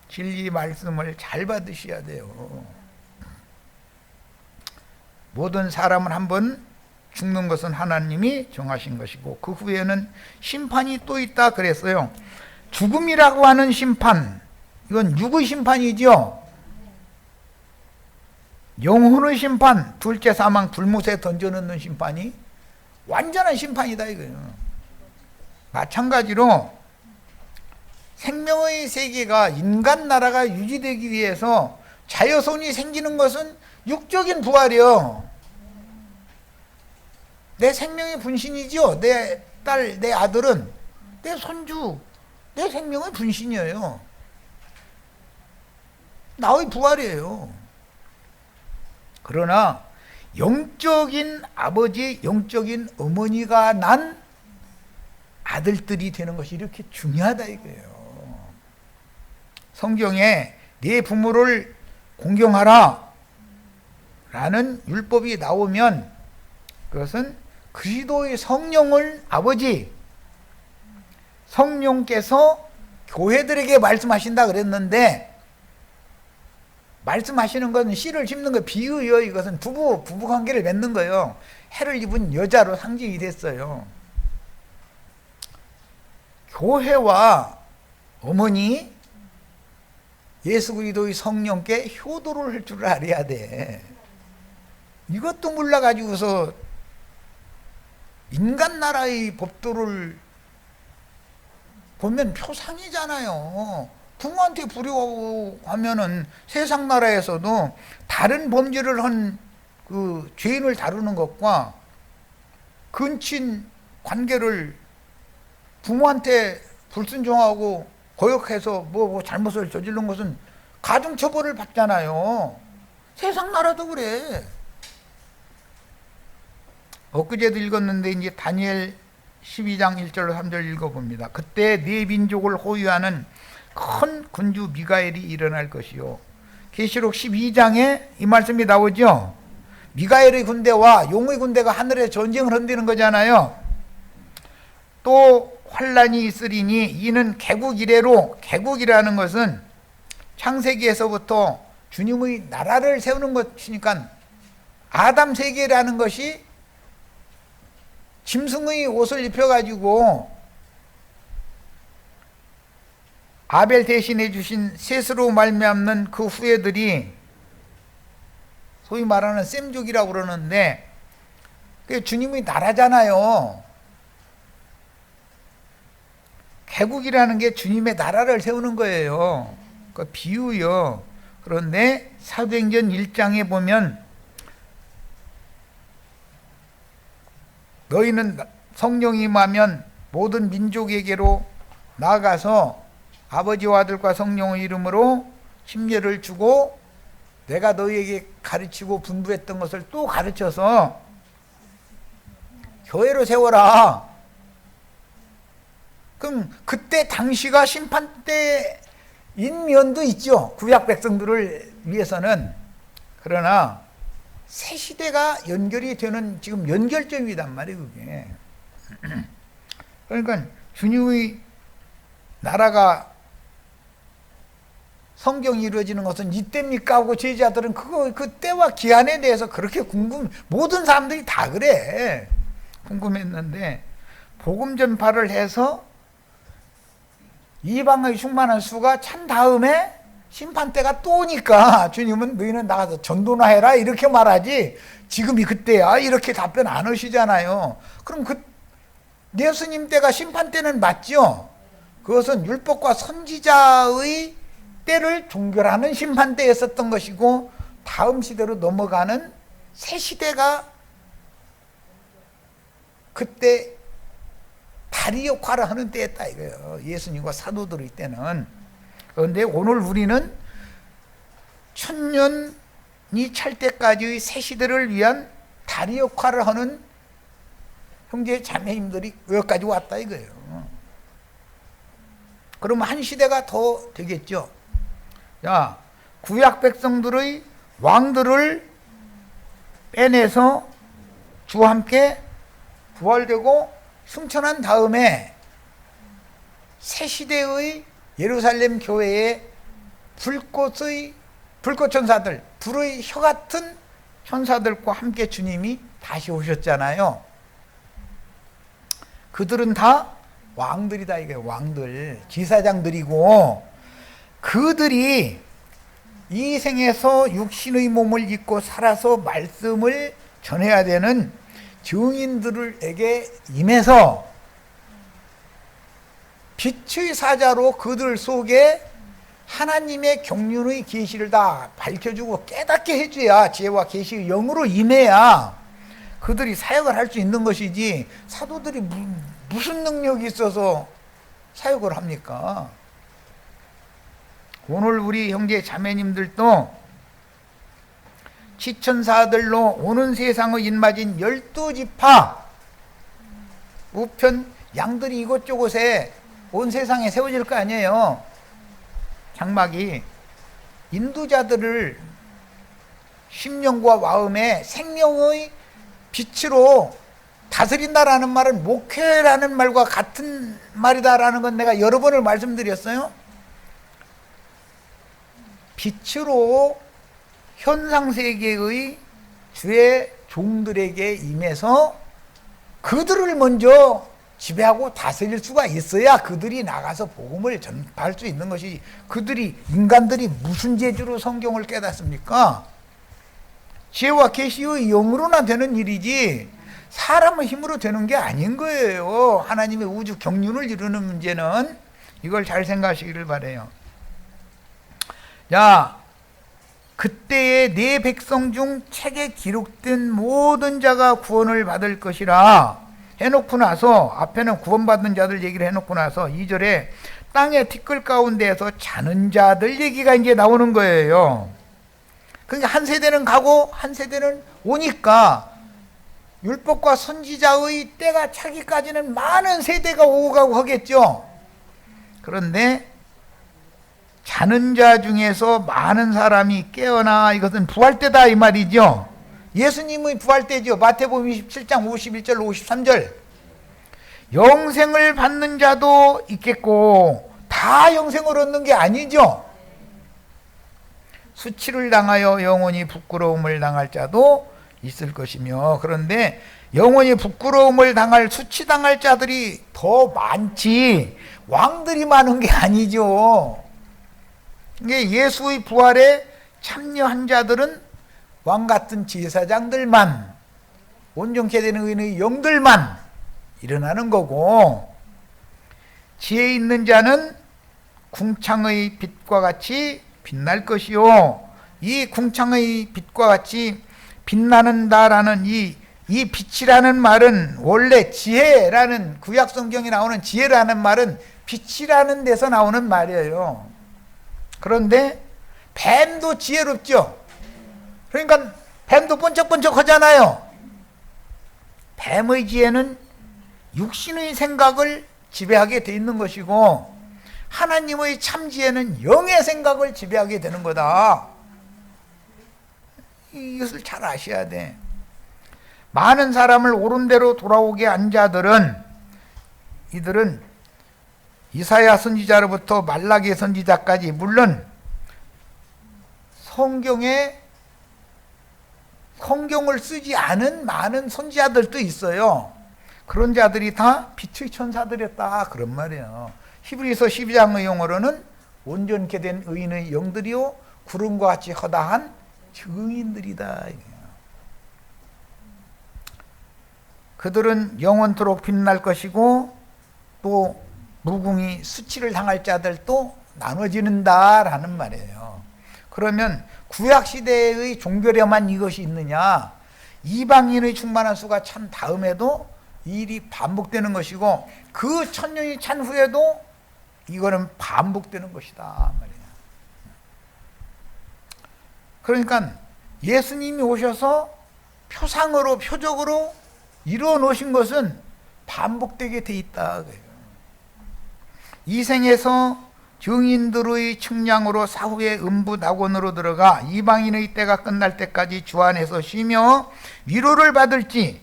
진리 말씀을 잘 받으셔야 돼요. 모든 사람은 한번 죽는 것은 하나님이 정하신 것이고 그 후에는 심판이 또 있다 그랬어요. 죽음이라고 하는 심판, 이건 육의 심판이죠. 영혼의 심판, 둘째 사망 불못에 던져넣는 심판이 완전한 심판이다 이거예요. 마찬가지로 생명의 세계가 인간 나라가 유지되기 위해서 자여손이 생기는 것은 육적인 부활이요. 내 생명의 분신이죠. 내 딸, 내 아들은 내 손주, 내 생명의 분신이에요. 나의 부활이에요. 그러나 영적인 아버지, 영적인 어머니가 난 아들들이 되는 것이 이렇게 중요하다 이거예요. 성경에 네 부모를 공경하라 라는 율법이 나오면 그것은 그리스도의 성령을 아버지, 성령께서 교회들에게 말씀하신다 그랬는데, 말씀하시는 건 씨를 심는 거 비유요. 이것은 부부 관계를 맺는 거예요. 해를 입은 여자로 상징이 됐어요. 교회와 어머니, 예수 그리스도의 성령께 효도를 할 줄 알아야 돼. 이것도 몰라가지고서 인간 나라의 법도를 보면 표상이잖아요. 부모한테 불효하면은 세상 나라에서도 다른 범죄를 한 그 죄인을 다루는 것과 근친 관계를 부모한테 불순종하고 거역해서 뭐 잘못을 저지른 것은 가중처벌을 받잖아요. 세상 나라도 그래. 엊그제도 읽었는데 이제 다니엘 12장 1절로 3절 읽어봅니다. 그때 네 민족을 호위하는 큰 군주 미가엘이 일어날 것이요. 계시록 12장에 이 말씀이 나오죠. 미가엘의 군대와 용의 군대가 하늘에 전쟁을 흔드는 거잖아요. 또 환란이 있으리니 이는 개국 이래로, 개국이라는 것은 창세기에서부터 주님의 나라를 세우는 것이니까 아담 세계라는 것이 짐승의 옷을 입혀가지고 아벨 대신해 주신 셋으로 말미암는 그 후예들이 소위 말하는 셈족이라고 그러는데 그게 주님의 나라잖아요. 개국이라는 게 주님의 나라를 세우는 거예요. 그 비유요. 그런데 사도행전 1장에 보면 너희는 성령이 임하면 모든 민족에게로 나아가서 아버지와 아들과 성령의 이름으로 침례를 주고 내가 너희에게 가르치고 분부했던 것을 또 가르쳐서 교회로 세워라. 그럼 그때 당시가 심판 때인 면도 있죠. 구약 백성들을 위해서는. 그러나 새 시대가 연결이 되는 지금 연결점이단 말이에요, 그게. 그러니까 주님의 나라가 성경이 이루어지는 것은 이때입니까? 하고 제자들은 그 때와 기한에 대해서 그렇게 모든 사람들이 다 그래. 궁금했는데, 복음 전파를 해서 이방의 충만한 수가 찬 다음에 심판 때가 또 오니까 주님은 너희는 나가서 전도나 해라 이렇게 말하지 지금이 그때야 이렇게 답변 안 하시잖아요. 그럼 예수님 때가 심판 때는 맞죠? 그것은 율법과 선지자의 때를 종결하는 심판 때였었던 것이고 다음 시대로 넘어가는 새 시대가 그때 다리 역할을 하는 때였다 이거예요. 예수님과 사도들의 때는. 그런데 오늘 우리는 천년이 찰 때까지의 새 시대를 위한 다리 역할을 하는 형제 자매님들이 여기까지 왔다 이거예요. 그러면 한 시대가 더 되겠죠. 자, 구약 백성들의 왕들을 빼내서 주와 함께 부활되고 승천한 다음에 새 시대의 예루살렘 교회에 불꽃 천사들, 불의 혀 같은 천사들과 함께 주님이 다시 오셨잖아요. 그들은 다 왕들이다 이거예요. 왕들, 제사장들이고 그들이 이 생에서 육신의 몸을 입고 살아서 말씀을 전해야 되는 증인들에게 임해서 빛의 사자로 그들 속에 하나님의 경륜의 계시를 다 밝혀주고 깨닫게 해줘야 지혜와 계시의 영으로 임해야 그들이 사역을 할 수 있는 것이지 사도들이 무슨 능력이 있어서 사역을 합니까? 오늘 우리 형제 자매님들도 지천사들로 오는 세상의 입맞은 12지파 우편 양들이 이곳저곳에 온 세상에 세워질 거 아니에요. 장막이 인도자들을 심령과 마음에 생명의 빛으로 다스린다라는 말은 목회라는 말과 같은 말이다라는 건 내가 여러 번을 말씀드렸어요. 빛으로 현상세계의 주의 종들에게 임해서 그들을 먼저 지배하고 다스릴 수가 있어야 그들이 나가서 복음을 전파할 수 있는 것이 인간들이 무슨 재주로 성경을 깨닫습니까? 지혜와 계시의 영으로나 되는 일이지 사람의 힘으로 되는 게 아닌 거예요. 하나님의 우주 경륜을 이루는 문제는 이걸 잘 생각하시기를 바라요. 자, 그때에 내 백성 중 책에 기록된 모든 자가 구원을 받을 것이라 해놓고 나서, 앞에는 구원받는 자들 얘기를 해놓고 나서 2절에 땅의 티끌 가운데에서 자는 자들 얘기가 이제 나오는 거예요. 그러니까 한 세대는 가고 한 세대는 오니까 율법과 선지자의 때가 차기까지는 많은 세대가 오고 가고 하겠죠. 그런데 자는 자 중에서 많은 사람이 깨어나, 이것은 부활 때다 이 말이죠. 예수님의 부활 때죠. 마태복음 27장 51절 53절. 영생을 받는 자도 있겠고, 다 영생을 얻는 게 아니죠. 수치를 당하여 영원히 부끄러움을 당할 자도 있을 것이며, 그런데 영원히 부끄러움을 당할, 수치당할 자들이 더 많지 왕들이 많은 게 아니죠. 이게 예수의 부활에 참여한 자들은 왕같은 제사장들만, 온전케 되는 의인의 영들만 일어나는 거고, 지혜 있는 자는 궁창의 빛과 같이 빛날 것이요, 이 궁창의 빛과 같이 빛나는다라는 이 빛이라는 말은, 원래 지혜라는, 구약 성경에 나오는 지혜라는 말은 빛이라는 데서 나오는 말이에요. 그런데 뱀도 지혜롭죠. 그러니까 뱀도 번쩍번쩍 하잖아요. 뱀의 지혜는 육신의 생각을 지배하게 돼 있는 것이고, 하나님의 참 지혜는 영의 생각을 지배하게 되는 거다. 이것을 잘 아셔야 돼. 많은 사람을 옳은 대로 돌아오게 한 자들은, 이들은 이사야 선지자로부터 말라기 선지자까지, 물론 성경을 쓰지 않은 많은 선지자들도 있어요. 그런 자들이 다 빛의 천사들이었다 그런 말이에요. 히브리서 12장의 용어로는 온전케 된 의인의 영들이요 구름과 같이 허다한 증인들이다. 그들은 영원토록 빛날 것이고, 또 무궁히 수치를 당할 자들도 나눠지는다라는 말이에요. 그러면 구약시대의 종교에만 이것이 있느냐? 이방인의 충만한 수가 찬 다음에도 이 일이 반복되는 것이고, 그 천년이 찬 후에도 이거는 반복되는 것이다 말이에요. 그러니까 예수님이 오셔서 표상으로, 표적으로 이루어 놓으신 것은 반복되게 돼 있다. 이 생에서 증인들의 측량으로 사후에 음부 낙원으로 들어가 이방인의 때가 끝날 때까지 주 안에서 쉬며 위로를 받을지,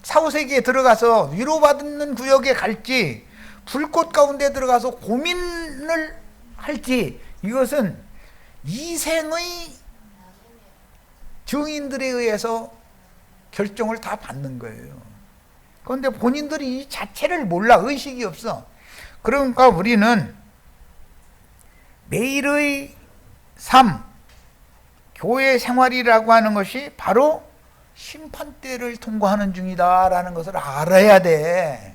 사후세계에 들어가서 위로받는 구역에 갈지, 불꽃 가운데 들어가서 고민을 할지, 이것은 이 생의 증인들에 의해서 결정을 다 받는 거예요. 그런데 본인들이 이 자체를 몰라, 의식이 없어. 그러니까 우리는 매일의 삶, 교회 생활이라고 하는 것이 바로 심판대를 통과하는 중이다라는 것을 알아야 돼.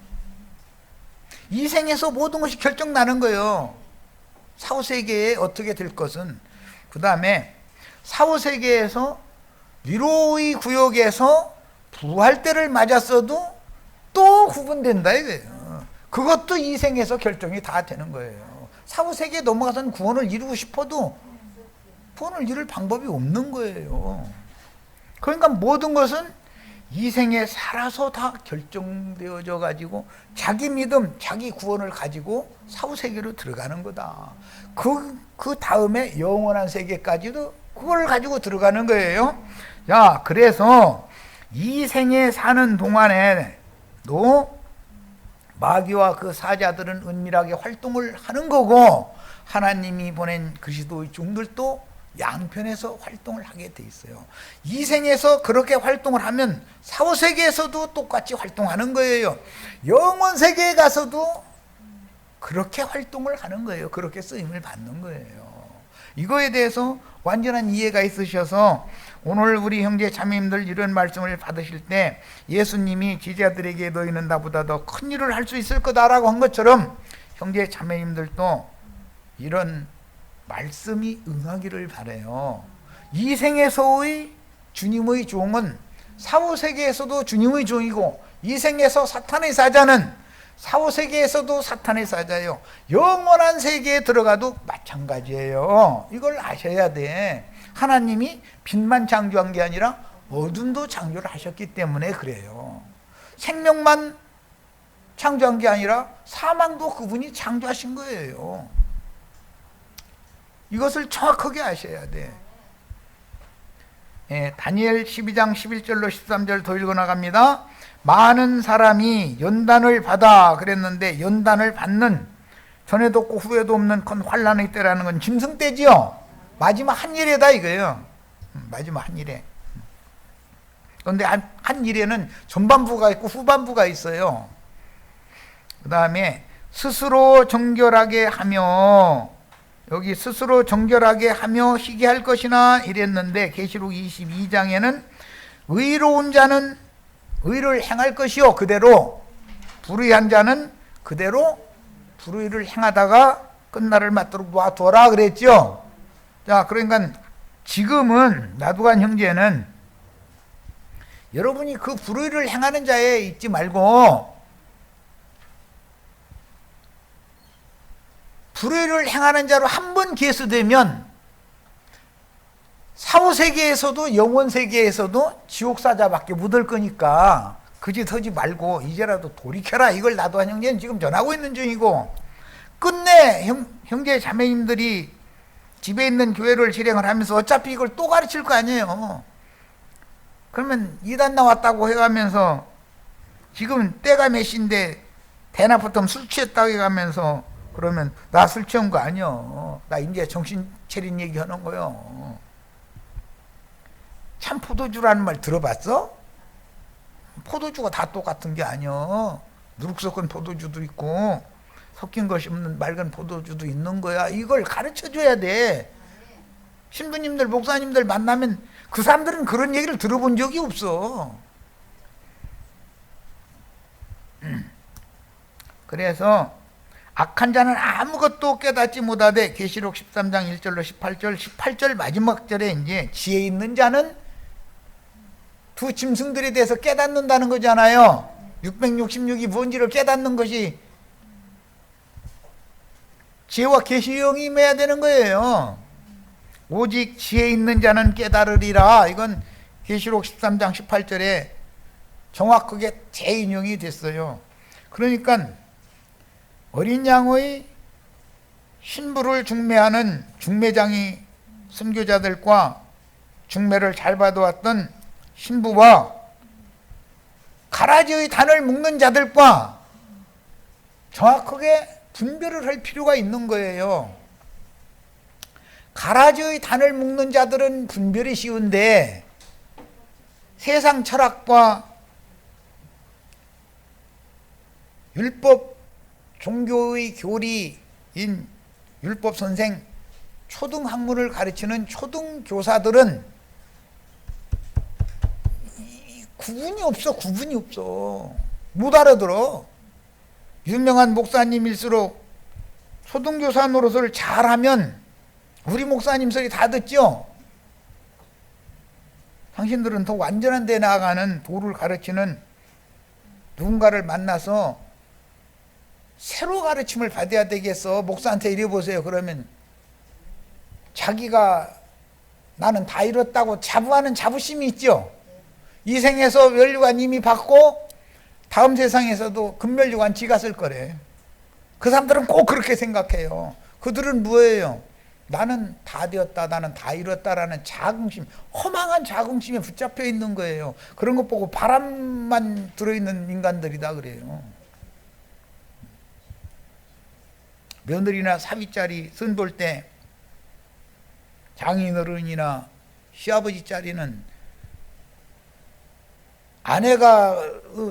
이 생에서 모든 것이 결정나는 거예요. 사후세계에 어떻게 될 것은. 그 다음에 사후세계에서 위로의 구역에서 부활때를 맞았어도 또 구분된다 이거예요. 그것도 이 생에서 결정이 다 되는 거예요. 사후세계에 넘어가서는 구원을 이루고 싶어도 구원을 이룰 방법이 없는 거예요. 그러니까 모든 것은 이 생에 살아서 다 결정되어져 가지고 자기 믿음, 자기 구원을 가지고 사후세계로 들어가는 거다. 그 다음에 영원한 세계까지도 그걸 가지고 들어가는 거예요. 자, 그래서 이 생에 사는 동안에도 마귀와 그 사자들은 은밀하게 활동을 하는 거고, 하나님이 보낸 그리스도의 종들도 양편에서 활동을 하게 돼 있어요. 이 생에서 그렇게 활동을 하면 사후세계에서도 똑같이 활동하는 거예요. 영원세계에 가서도 그렇게 활동을 하는 거예요. 그렇게 쓰임을 받는 거예요. 이거에 대해서 완전한 이해가 있으셔서 오늘 우리 형제 자매님들 이런 말씀을 받으실 때 예수님이 제자들에게 너희는 나보다 더 큰 일을 할 수 있을 거다라고 한 것처럼 형제 자매님들도 이런 말씀이 응하기를 바라요. 이 생에서의 주님의 종은 사후세계에서도 주님의 종이고, 이 생에서 사탄의 사자는 사후세계에서도 사탄의 사자예요. 영원한 세계에 들어가도 마찬가지예요. 이걸 아셔야 돼. 하나님이 빛만 창조한 게 아니라 어둠도 창조를 하셨기 때문에 그래요. 생명만 창조한 게 아니라 사망도 그분이 창조하신 거예요. 이것을 정확하게 아셔야 돼. 다니엘 12장 11절로 13절 더 읽어나갑니다. 많은 사람이 연단을 받아 그랬는데, 연단을 받는 전에도 없고 후에도 없는 큰 환란의 때라는 건 짐승 때지요. 마지막 한 일에다 이거예요. 마지막 한 일에. 그런데 한 일에는 전반부가 있고 후반부가 있어요. 그 다음에 스스로 정결하게 하며, 여기 스스로 정결하게 하며 희귀할 것이나 이랬는데, 계시록 22장에는 의로운 자는 의를 행할 것이요 그대로, 불의한 자는 그대로 불의를 행하다가 끝날을 맞도록 놔둬라 그랬죠. 자, 그러니까 지금은 나두간 형제는 여러분이 그 불의를 행하는 자에 있지 말고 불의를 행하는 자로 한 번 계수되면 사후세계에서도 영원세계에서도 지옥사자밖에 묻을 거니까 그 짓 하지 말고 이제라도 돌이켜라. 이걸 나두한 형제는 지금 전하고 있는 중이고, 끝내 형제 자매님들이 집에 있는 교회를 실행을 하면서 어차피 이걸 또 가르칠 거 아니에요. 그러면 이단 나왔다고 해가면서 지금 때가 몇 시인데 대낮부터 술 취했다고 해가면서 그러면 나 술 취한 거 아니요. 나 이제 정신 차린 얘기 하는 거요. 참 포도주라는 말 들어봤어? 포도주가 다 똑같은 게 아니요. 누룩 섞은 포도주도 있고 섞인 것이 없는 맑은 포도주도 있는 거야. 이걸 가르쳐 줘야 돼. 신부님들, 목사님들 만나면 그 사람들은 그런 얘기를 들어본 적이 없어. 그래서 악한 자는 아무것도 깨닫지 못하되, 계시록 13장 1절로 18절 마지막 절에 이제 지혜 있는 자는 두 짐승들에 대해서 깨닫는다는 거잖아요. 666이 뭔지를 깨닫는 것이 지혜와 계시의 영이 임해야 되는 거예요. 오직 지혜 있는 자는 깨달으리라. 이건 계시록 13장 18절에 정확하게 재인용이 됐어요. 그러니까 어린 양의 신부를 중매하는 중매장이 선교자들과 중매를 잘 받아왔던 신부와 가라지의 단을 묶는 자들과 정확하게 분별을 할 필요가 있는 거예요. 가라지의 단을 묶는 자들은 분별이 쉬운데, 세상 철학과 율법 종교의 교리인 율법 선생, 초등학문을 가르치는 초등교사들은 구분이 없어. 못 알아들어. 유명한 목사님일수록 초등교사 노릇을 잘하면 우리 목사님 소리 다 듣죠. 당신들은 더 완전한 데 나아가는 도를 가르치는 누군가를 만나서 새로 가르침을 받아야 되겠어. 목사한테 이래보세요. 그러면 자기가 나는 다 이뤘다고 자부하는 자부심이 있죠. 이 생에서 면류관 이미 받고 다음 세상에서도 금면류관 지가 쓸 거래. 그 사람들은 꼭 그렇게 생각해요. 그들은 뭐예요? 나는 다 되었다, 나는 다 이뤘다라는 자긍심, 허망한 자긍심에 붙잡혀 있는 거예요. 그런 것 보고 바람만 들어있는 인간들이다 그래요. 며느리나 사위짜리 선볼 때 장인어른이나 시아버지 짜리는 아내가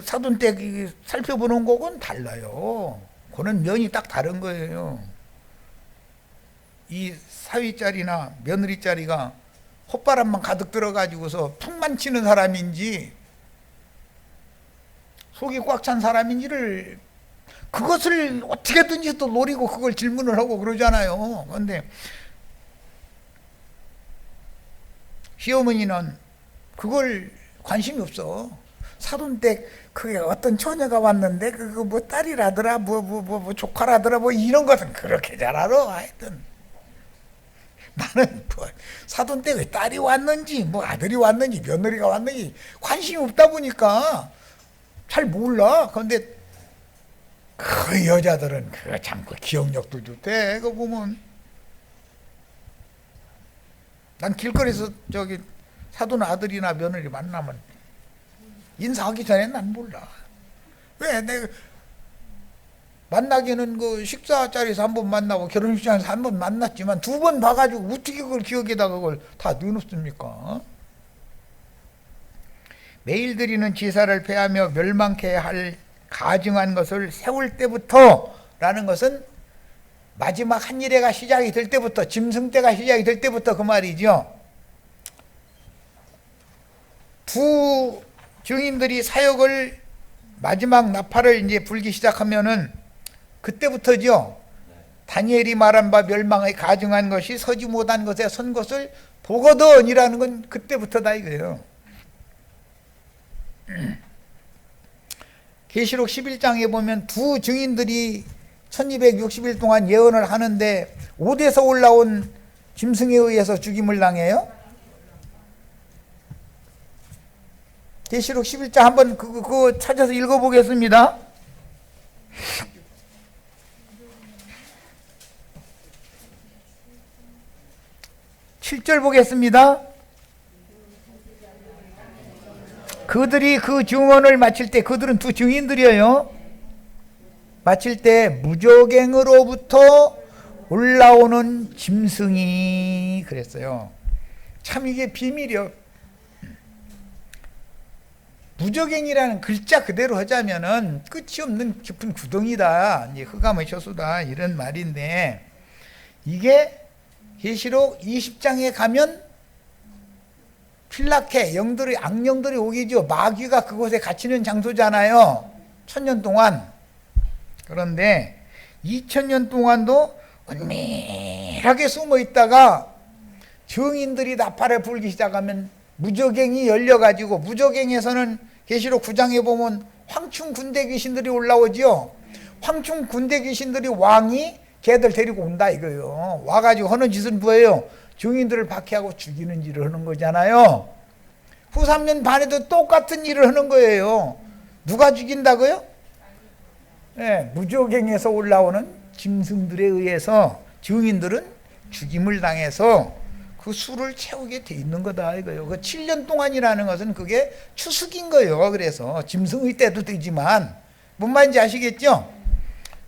사돈 때 살펴보는 거하고는 달라요. 그는 면이 딱 다른 거예요. 이 사위짜리나 며느리짜리가 헛바람만 가득 들어가지고서 푹만 치는 사람인지 속이 꽉 찬 사람인지를, 그것을 어떻게든지 또 노리고 그걸 질문을 하고 그러잖아요. 그런데 시어머니는 그걸 관심이 없어. 사돈 때 그게 어떤 처녀가 왔는데 그거 뭐 딸이라더라 뭐 조카라더라 뭐 이런 것은 그렇게 잘 알아. 하여튼 나는 뭐 사돈 때 왜 딸이 왔는지 뭐 아들이 왔는지 며느리가 왔는지 관심이 없다 보니까 잘 몰라. 그런데 그 여자들은 그 참 그 기억력도 좋대. 그거 보면 난 길거리에서 저기 사돈 아들이나 며느리 만나면 인사하기 전에 난 몰라. 왜 내가 만나기는 그 식사 자리에서 한 번 만나고 결혼식장에서 한 번 만났지만 두 번 봐가지고 어떻게 그걸 기억에다 그걸 다 넣어놓습니까? 매일 드리는 제사를 폐하며 멸망케 할 가증한 것을 세울 때부터 라는 것은 마지막 한 일회가 시작이 될 때부터, 짐승 때가 시작이 될 때부터 그 말이죠. 두 증인들이 사역을 마지막 나팔을 이제 불기 시작하면은 그때부터죠. 다니엘이 말한 바 멸망의 가증한 것이 서지 못한 것에 선 것을 보거든이라는 건 그때부터다 이거예요. 계시록 11장에 보면 두 증인들이 1260일 동안 예언을 하는데 어디에서 올라온 짐승에 의해서 죽임을 당해요? 계시록 11장 한번 그거 찾아서 읽어보겠습니다. 7절 보겠습니다. 그들이 그 증언을 마칠 때, 그들은 두 증인들이에요. 마칠 때 무저갱으로부터 올라오는 짐승이 그랬어요. 참 이게 비밀이요. 무저갱이라는 글자 그대로 하자면은 끝이 없는 깊은 구덩이다, 이제 흑암의 저수다 이런 말인데, 이게 계시록 20장에 가면 필라케 영들이 악령들이 오기죠. 마귀가 그곳에 갇히는 장소잖아요. 1000년 동안. 그런데 2000년 동안도 은밀하게 숨어 있다가 증인들이 나팔을 불기 시작하면 무저갱이 열려가지고, 무저갱에서는 계시록 9장에 보면 황충 군대 귀신들이 올라오죠. 황충 군대 귀신들이 왕이 걔들 데리고 온다 이거예요. 와가지고 하는 짓은 뭐예요? 증인들을 박해하고 죽이는 일을 하는 거잖아요. 후 3년 반에도 똑같은 일을 하는 거예요. 누가 죽인다고요? 네, 무저갱에서 올라오는 짐승들에 의해서 증인들은 죽임을 당해서 그 수를 채우게 돼 있는 거다 이거예요. 그 7년 동안이라는 것은 그게 추석인 거예요. 그래서 짐승의 때도 되지만, 뭔 말인지 아시겠죠?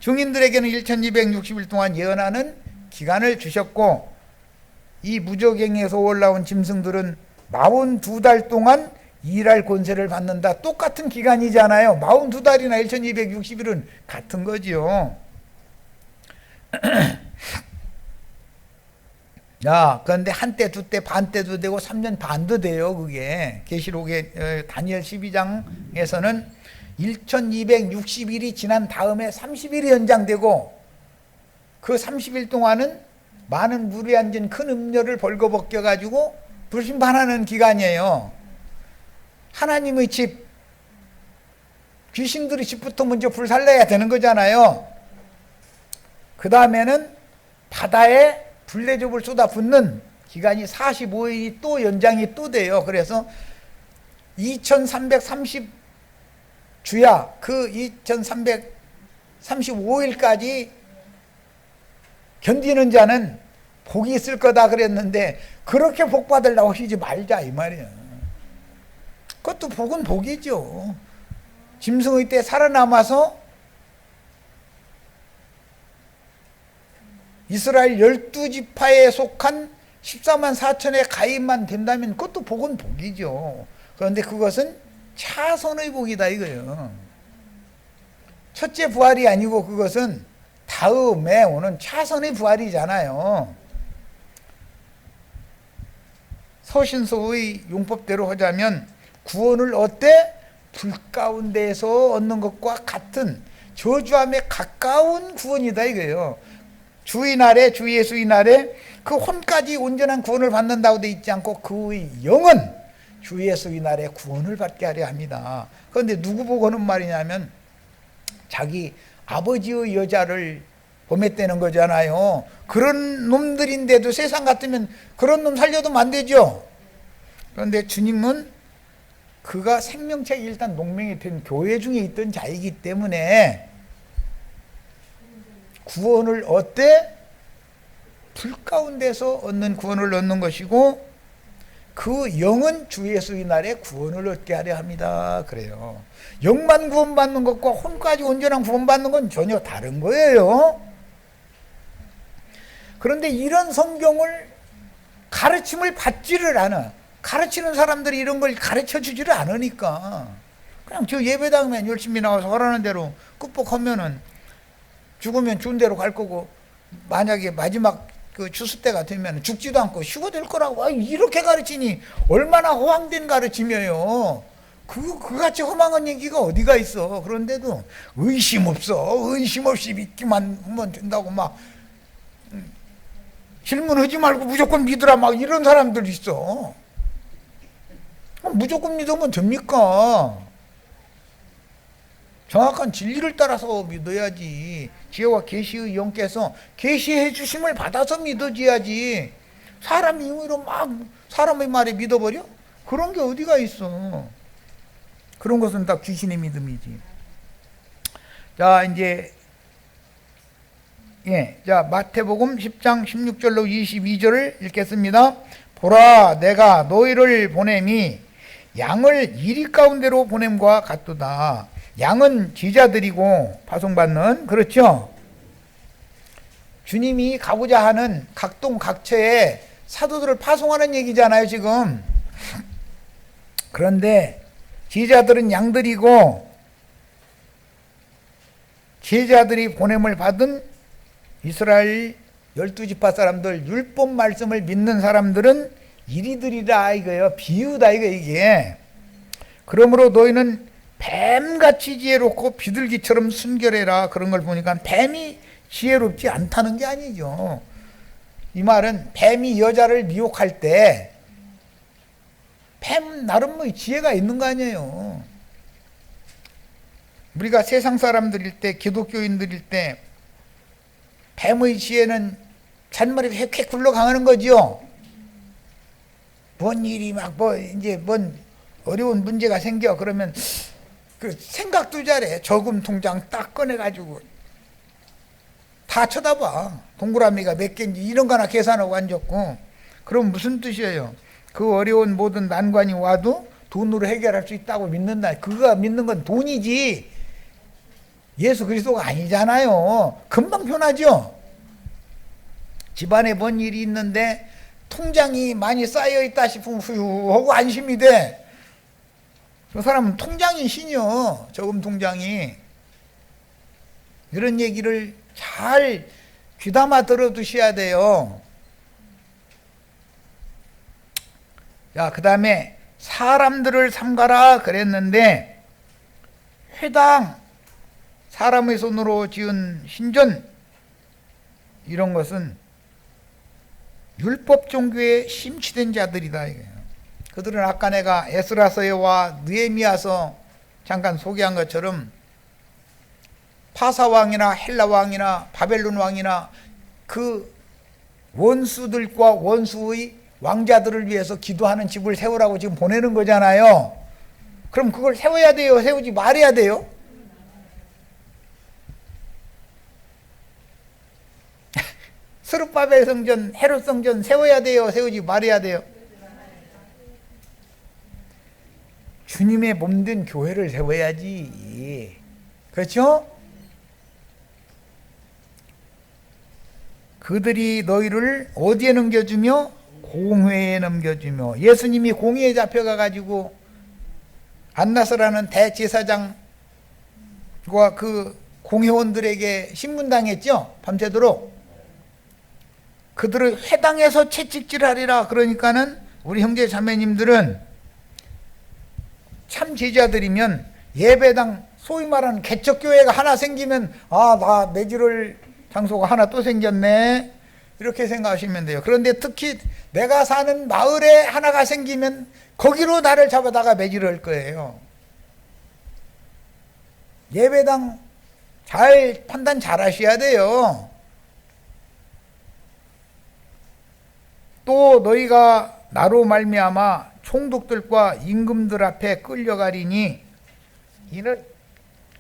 증인들에게는 1260일 동안 예언하는 기간을 주셨고, 이 무저갱에서 올라온 짐승들은 42달 동안 일할 권세를 받는다. 똑같은 기간이잖아요. 42달이나 1260일은 같은 거지요. 야, 그런데 한때, 두때, 반때도 되고 3년 반도 돼요. 그게 계시록의 다니엘 12장에서는 1260일이 지난 다음에 30일이 연장되고, 그 30일 동안은 많은 물에 앉은 큰 음료를 벌거벗겨 가지고 불심판하는 기간이에요. 하나님의 집, 귀신들의 집부터 먼저 불살라야 되는 거잖아요. 그 다음에는 바다에 불레접을 쏟아붓는 기간이 45일이 또 연장이 또 돼요. 그래서 2330 주야, 그 2335일까지 견디는 자는 복이 있을 거다 그랬는데, 그렇게 복 받으려고 하지 말자 이 말이야. 그것도 복은 복이죠. 짐승의 때 살아남아서 이스라엘 12지파에 속한 14만 4천의 가입만 된다면 그것도 복은 복이죠. 그런데 그것은 차선의 복이다 이거예요. 첫째 부활이 아니고 그것은 다음에 오는 차선의 부활이잖아요. 서신서의 용법대로 하자면 구원을 어때? 불 가운데에서 얻는 것과 같은, 저주함에 가까운 구원이다 이거예요. 주인아래 주 예수인아래 그 혼까지 온전한 구원을 받는다고 돼 있지 않고 그의 영은 주 예수인아래 구원을 받게 하려 합니다. 그런데 누구 보고 하는 말이냐면 자기 아버지의 여자를 범했다는 거잖아요. 그런 놈들인데도 세상 같으면 그런 놈 살려두면 안 되죠. 그런데 주님은 그가 생명책이 일단 농명이 된 교회 중에 있던 자이기 때문에 구원을 얻되 불 가운데서 얻는 구원을 얻는 것이고 그 영은 주 예수의 날에 구원을 얻게 하려 합니다. 그래요. 영만 구원받는 것과 혼까지 온전한 구원받는 건 전혀 다른 거예요. 그런데 이런 성경을 가르침을 받지를 않아. 가르치는 사람들이 이런 걸 가르쳐 주지를 않으니까 그냥 저 예배당에 열심히 나와서 하라는 대로 끝복하면은 죽으면 죽은 대로 갈 거고 만약에 마지막 그 추수 때가 되면 죽지도 않고 쉬고 될 거라고 이렇게 가르치니 얼마나 허황된 가르침이에요. 그같이 허망한 얘기가 어디가 있어. 그런데도 의심 없어. 의심 없이 믿기만 하면 된다고 막 질문하지 말고 무조건 믿으라 막 이런 사람들 있어. 무조건 믿으면 됩니까? 정확한 진리를 따라서 믿어야지. 지혜와 계시의 영께서 계시해 주심을 받아서 믿어줘야지. 사람 임의로 막 사람의 말에 믿어버려? 그런 게 어디가 있어. 그런 것은 다 귀신의 믿음이지. 자 이제 자 마태복음 10장 16절로 22절을 읽겠습니다. 보라 내가 너희를 보냄이 양을 이리 가운데로 보냄과 같도다. 양은 제자들이고 파송받는 그렇죠. 주님이 가고자 하는 각동 각처에 사도들을 파송하는 얘기잖아요 지금. 그런데 제자들은 양들이고 제자들이 보냄을 받은 이스라엘 12지파 사람들 율법 말씀을 믿는 사람들은 이리들이라 이거예요. 비유다 이게. 그러므로 너희는 뱀같이 지혜롭고 비둘기처럼 순결해라. 그런 걸 보니까 뱀이 지혜롭지 않다는 게 아니죠. 이 말은 뱀이 여자를 미혹할 때 뱀 나름 뭐 지혜가 있는 거 아니에요. 우리가 세상 사람들일 때 기독교인들일 때 뱀의 지혜는 잔머리 획획 굴러가는 거죠. 뭔 일이 뭔 어려운 문제가 생겨 그러면 그 생각도 잘해. 저금 통장 딱 꺼내가지고 다 쳐다봐. 동그라미가 몇 개인지 이런 거나 계산하고 앉았고. 그럼 무슨 뜻이에요? 그 어려운 모든 난관이 와도 돈으로 해결할 수 있다고 믿는다. 그가 믿는 건 돈이지 예수 그리스도가 아니잖아요. 금방 변하죠. 집안에 뭔 일이 있는데 통장이 많이 쌓여있다 싶으면 후유하고 안심이 돼. 그 사람은 통장이 신이요. 저금 통장이. 이런 얘기를 잘 귀담아 들어두셔야 돼요. 자, 그 다음에 사람들을 삼가라 그랬는데 회당, 사람의 손으로 지은 신전 이런 것은 율법 종교에 심취된 자들이다 이거예요. 그들은 아까 내가 에스라서와 느헤미야서 잠깐 소개한 것처럼 파사왕이나 헬라왕이나 바벨론왕이나 그 원수들과 원수의 왕자들을 위해서 기도하는 집을 세우라고 지금 보내는 거잖아요. 그럼 그걸 세워야 돼요? 세우지 말아야 돼요? 스룹바벨 성전, 헤롯 성전 세워야 돼요? 세우지 말아야 돼요? 주님의 몸된 교회를 세워야지. 그렇죠? 그들이 너희를 어디에 넘겨주며? 공회에 넘겨주며. 예수님이 공회에 잡혀가가지고 안나스라는 대제사장과 그 공회원들에게 신문당했죠? 밤새도록. 그들을 회당에서 채찍질하리라. 그러니까는 우리 형제 자매님들은 참 제자들이면 예배당 소위 말하는 개척교회가 하나 생기면 나 매주를 장소가 하나 또 생겼네. 이렇게 생각하시면 돼요. 그런데 특히 내가 사는 마을에 하나가 생기면 거기로 나를 잡아다가 매질을 할 거예요. 예배당 잘 판단 잘 하셔야 돼요. 또 너희가 나로 말미암아 총독들과 임금들 앞에 끌려가리니 이는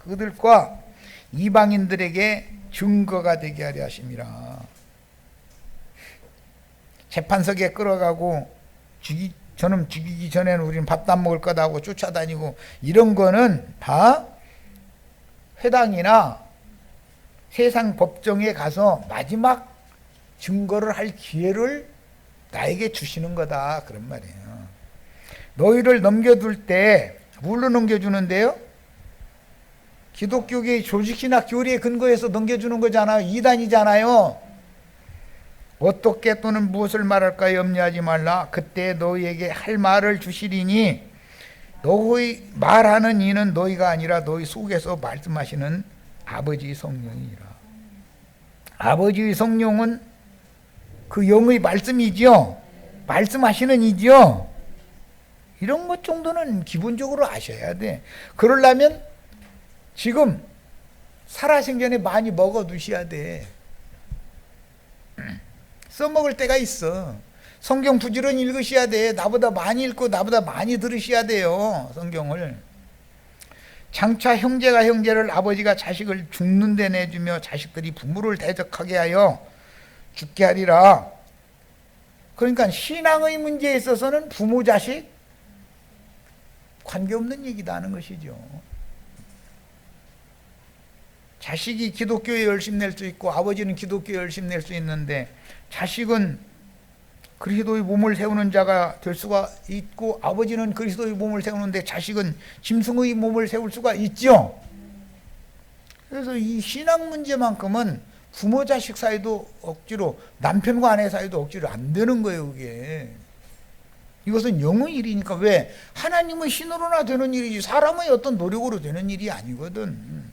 그들과 이방인들에게 증거가 되게 하려 하심이라. 재판석에 끌어가고 저놈 죽이기 전에는 우리는 밥도 안 먹을 거다 하고 쫓아다니고 이런 거는 다 회당이나 세상 법정에 가서 마지막 증거를 할 기회를 나에게 주시는 거다, 그런 말이에요. 너희를 넘겨둘 때 뭘로 넘겨주는데요? 기독교계의 조직이나 교리에 근거해서 넘겨주는 거잖아요. 이단이잖아요. 어떻게 또는 무엇을 말할까 염려하지 말라. 그때 너희에게 할 말을 주시리니 너희 말하는 이는 너희가 아니라 너희 속에서 말씀하시는 아버지 성령이라. 아버지 성령은 그 영의 말씀이죠. 말씀하시는 이죠. 이런 것 정도는 기본적으로 아셔야 돼. 그러려면 지금 살아생전에 많이 먹어두셔야 돼. 써먹을 때가 있어. 성경 부지런히 읽으셔야 돼. 나보다 많이 읽고 나보다 많이 들으셔야 돼요, 성경을. 장차 형제가 형제를, 아버지가 자식을 죽는 데 내주며 자식들이 부모를 대적하게 하여 죽게 하리라. 그러니까 신앙의 문제에 있어서는 부모 자식 관계없는 얘기다 하는 것이죠. 자식이 기독교에 열심 낼 수 있고 아버지는 기독교에 열심 낼 수 있는데 자식은 그리스도의 몸을 세우는 자가 될 수가 있고 아버지는 그리스도의 몸을 세우는데 자식은 짐승의 몸을 세울 수가 있죠. 그래서 이 신앙 문제만큼은 부모 자식 사이도 억지로, 남편과 아내 사이도 억지로 안 되는 거예요, 그게. 이것은 영의 일이니까. 왜? 하나님의 신으로나 되는 일이지 사람의 어떤 노력으로 되는 일이 아니거든.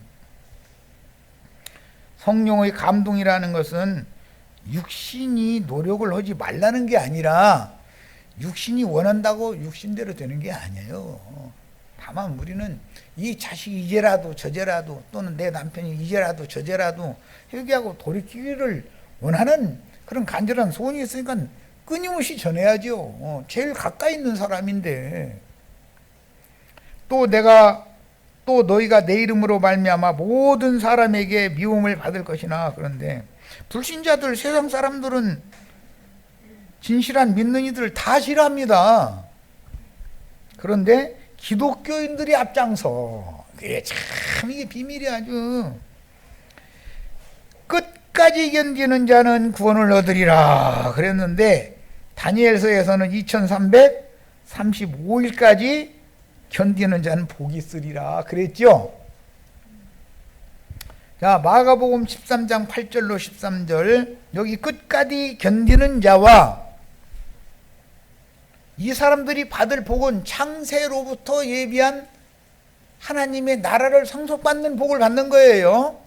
성령의 감동이라는 것은 육신이 노력을 하지 말라는 게 아니라 육신이 원한다고 육신대로 되는 게 아니에요. 다만 우리는 이 자식이 이제라도 저제라도 또는 내 남편이 이제라도 저제라도 회개하고 돌이키기를 원하는 그런 간절한 소원이 있으니까 끊임없이 전해야죠. 제일 가까이 있는 사람인데. 또 너희가 내 이름으로 말미암아 모든 사람에게 미움을 받을 것이나. 그런데 불신자들, 세상 사람들은 진실한 믿는 이들을 다 싫어합니다. 그런데 기독교인들이 앞장서. 그게 참 이게 비밀이 아주. 끝까지 견디는 자는 구원을 얻으리라 그랬는데 다니엘서에서는 2335일까지 견디는 자는 복이 있으리라 그랬죠. 자, 마가복음 13장 8절로 13절, 여기 끝까지 견디는 자와 이 사람들이 받을 복은 창세로부터 예비한 하나님의 나라를 상속받는 복을 받는 거예요.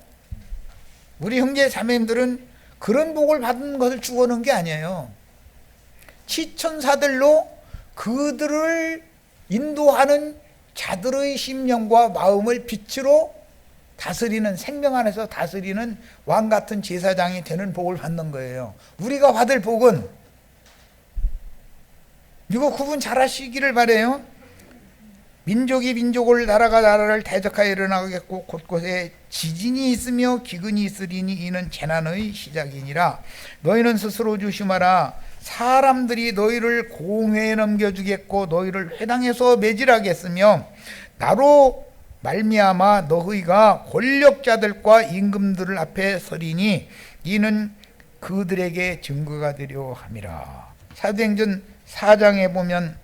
우리 형제 자매님들은 그런 복을 받는 것을 주고는 게 아니에요. 치천사들로 그들을 인도하는 자들의 심령과 마음을 빛으로 다스리는, 생명 안에서 다스리는 왕 같은 제사장이 되는 복을 받는 거예요. 우리가 받을 복은, 이거 구분 잘 하시기를 바라요. 민족이 민족을, 나라가 나라를 대적하여 일어나겠고 곳곳에 지진이 있으며 기근이 있으리니 이는 재난의 시작이니라. 너희는 스스로 조심하라. 사람들이 너희를 공회에 넘겨주겠고 너희를 회당에서 매질하겠으며 나로 말미암아 너희가 권력자들과 임금들 앞에 서리니 이는 그들에게 증거가 되려 함이라. 사도행전 4장에 보면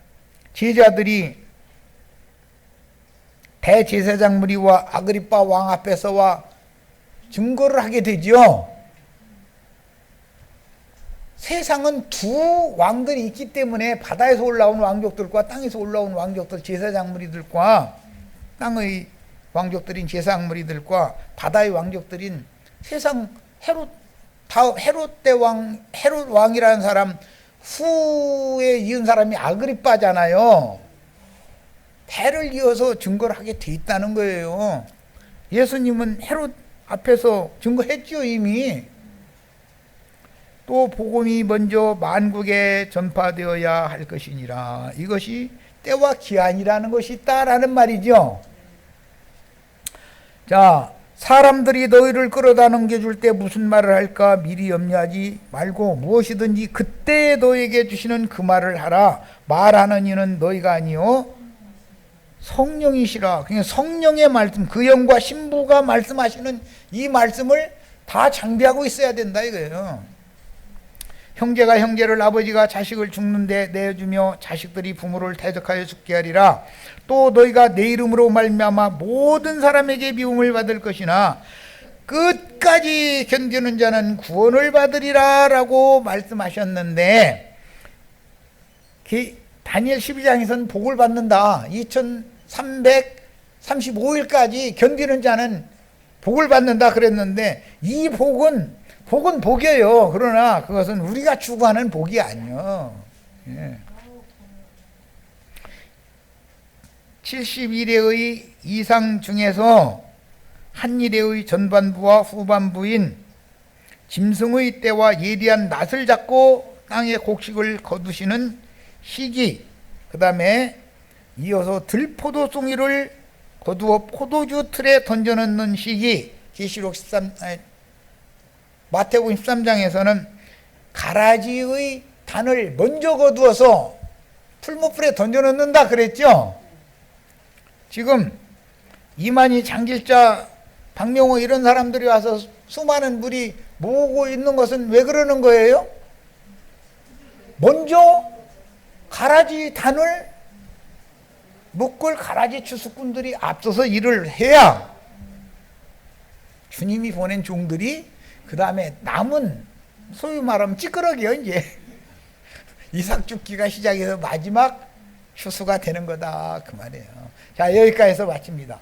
제자들이 대제사장 무리와 아그리빠 왕 앞에서와 증거를 하게 되죠. 세상은 두 왕들이 있기 때문에 바다에서 올라온 왕족들과 땅에서 올라온 왕족들, 제사장 무리들과 땅의 왕족들인 제사장 무리들과 바다의 왕족들인 세상 헤롯 다음 헤롯 왕이라는 사람 후에 이은 사람이 아그리빠잖아요. 배를 이어서 증거를 하게 돼 있다는 거예요. 예수님은 헤롯 앞에서 증거했죠 이미. 또 복음이 먼저 만국에 전파되어야 할 것이니라. 이것이 때와 기한이라는 것이 있다라는 말이죠. 자, 사람들이 너희를 끌어다 넘겨줄 때 무슨 말을 할까 미리 염려하지 말고 무엇이든지 그때 너희에게 주시는 그 말을 하라. 말하는 이는 너희가 아니요 성령이시라. 그러니까 성령의 말씀, 그 영과 신부가 말씀하시는 이 말씀을 다 장비하고 있어야 된다 이거예요. 형제가 형제를, 아버지가 자식을 죽는데 내어주며 자식들이 부모를 대적하여 죽게 하리라. 또 너희가 내 이름으로 말미암아 모든 사람에게 미움을 받을 것이나 끝까지 견디는 자는 구원을 받으리라 라고 말씀하셨는데, 다니엘 12장에서는 복을 받는다. 2335일까지 견디는 자는 복을 받는다 그랬는데, 이 복은 복이에요. 그러나 그것은 우리가 추구하는 복이 아니요. 71회의 이상 중에서 한 일회의 전반부와 후반부인 짐승의 때와 예리한 낫을 잡고 땅에 곡식을 거두시는 시기, 그 다음에 이어서 들포도송이를 거두어 포도주 틀에 던져넣는 시기, 마태복음 13장에서는 가라지의 단을 먼저 거두어서 풀무불에 던져넣는다 그랬죠. 지금 이만희, 장길자, 박명호 이런 사람들이 와서 수많은 물이 모으고 있는 것은 왜 그러는 거예요? 먼저 가라지 단을 묶을 가라지 추수꾼들이 앞서서 일을 해야 주님이 보낸 종들이 그 다음에 남은, 소위 말하면 찌끄러기요. 이제 이삭 죽기가 시작해서 마지막 추수가 되는 거다 그 말이에요. 자, 여기까지 해서 마칩니다.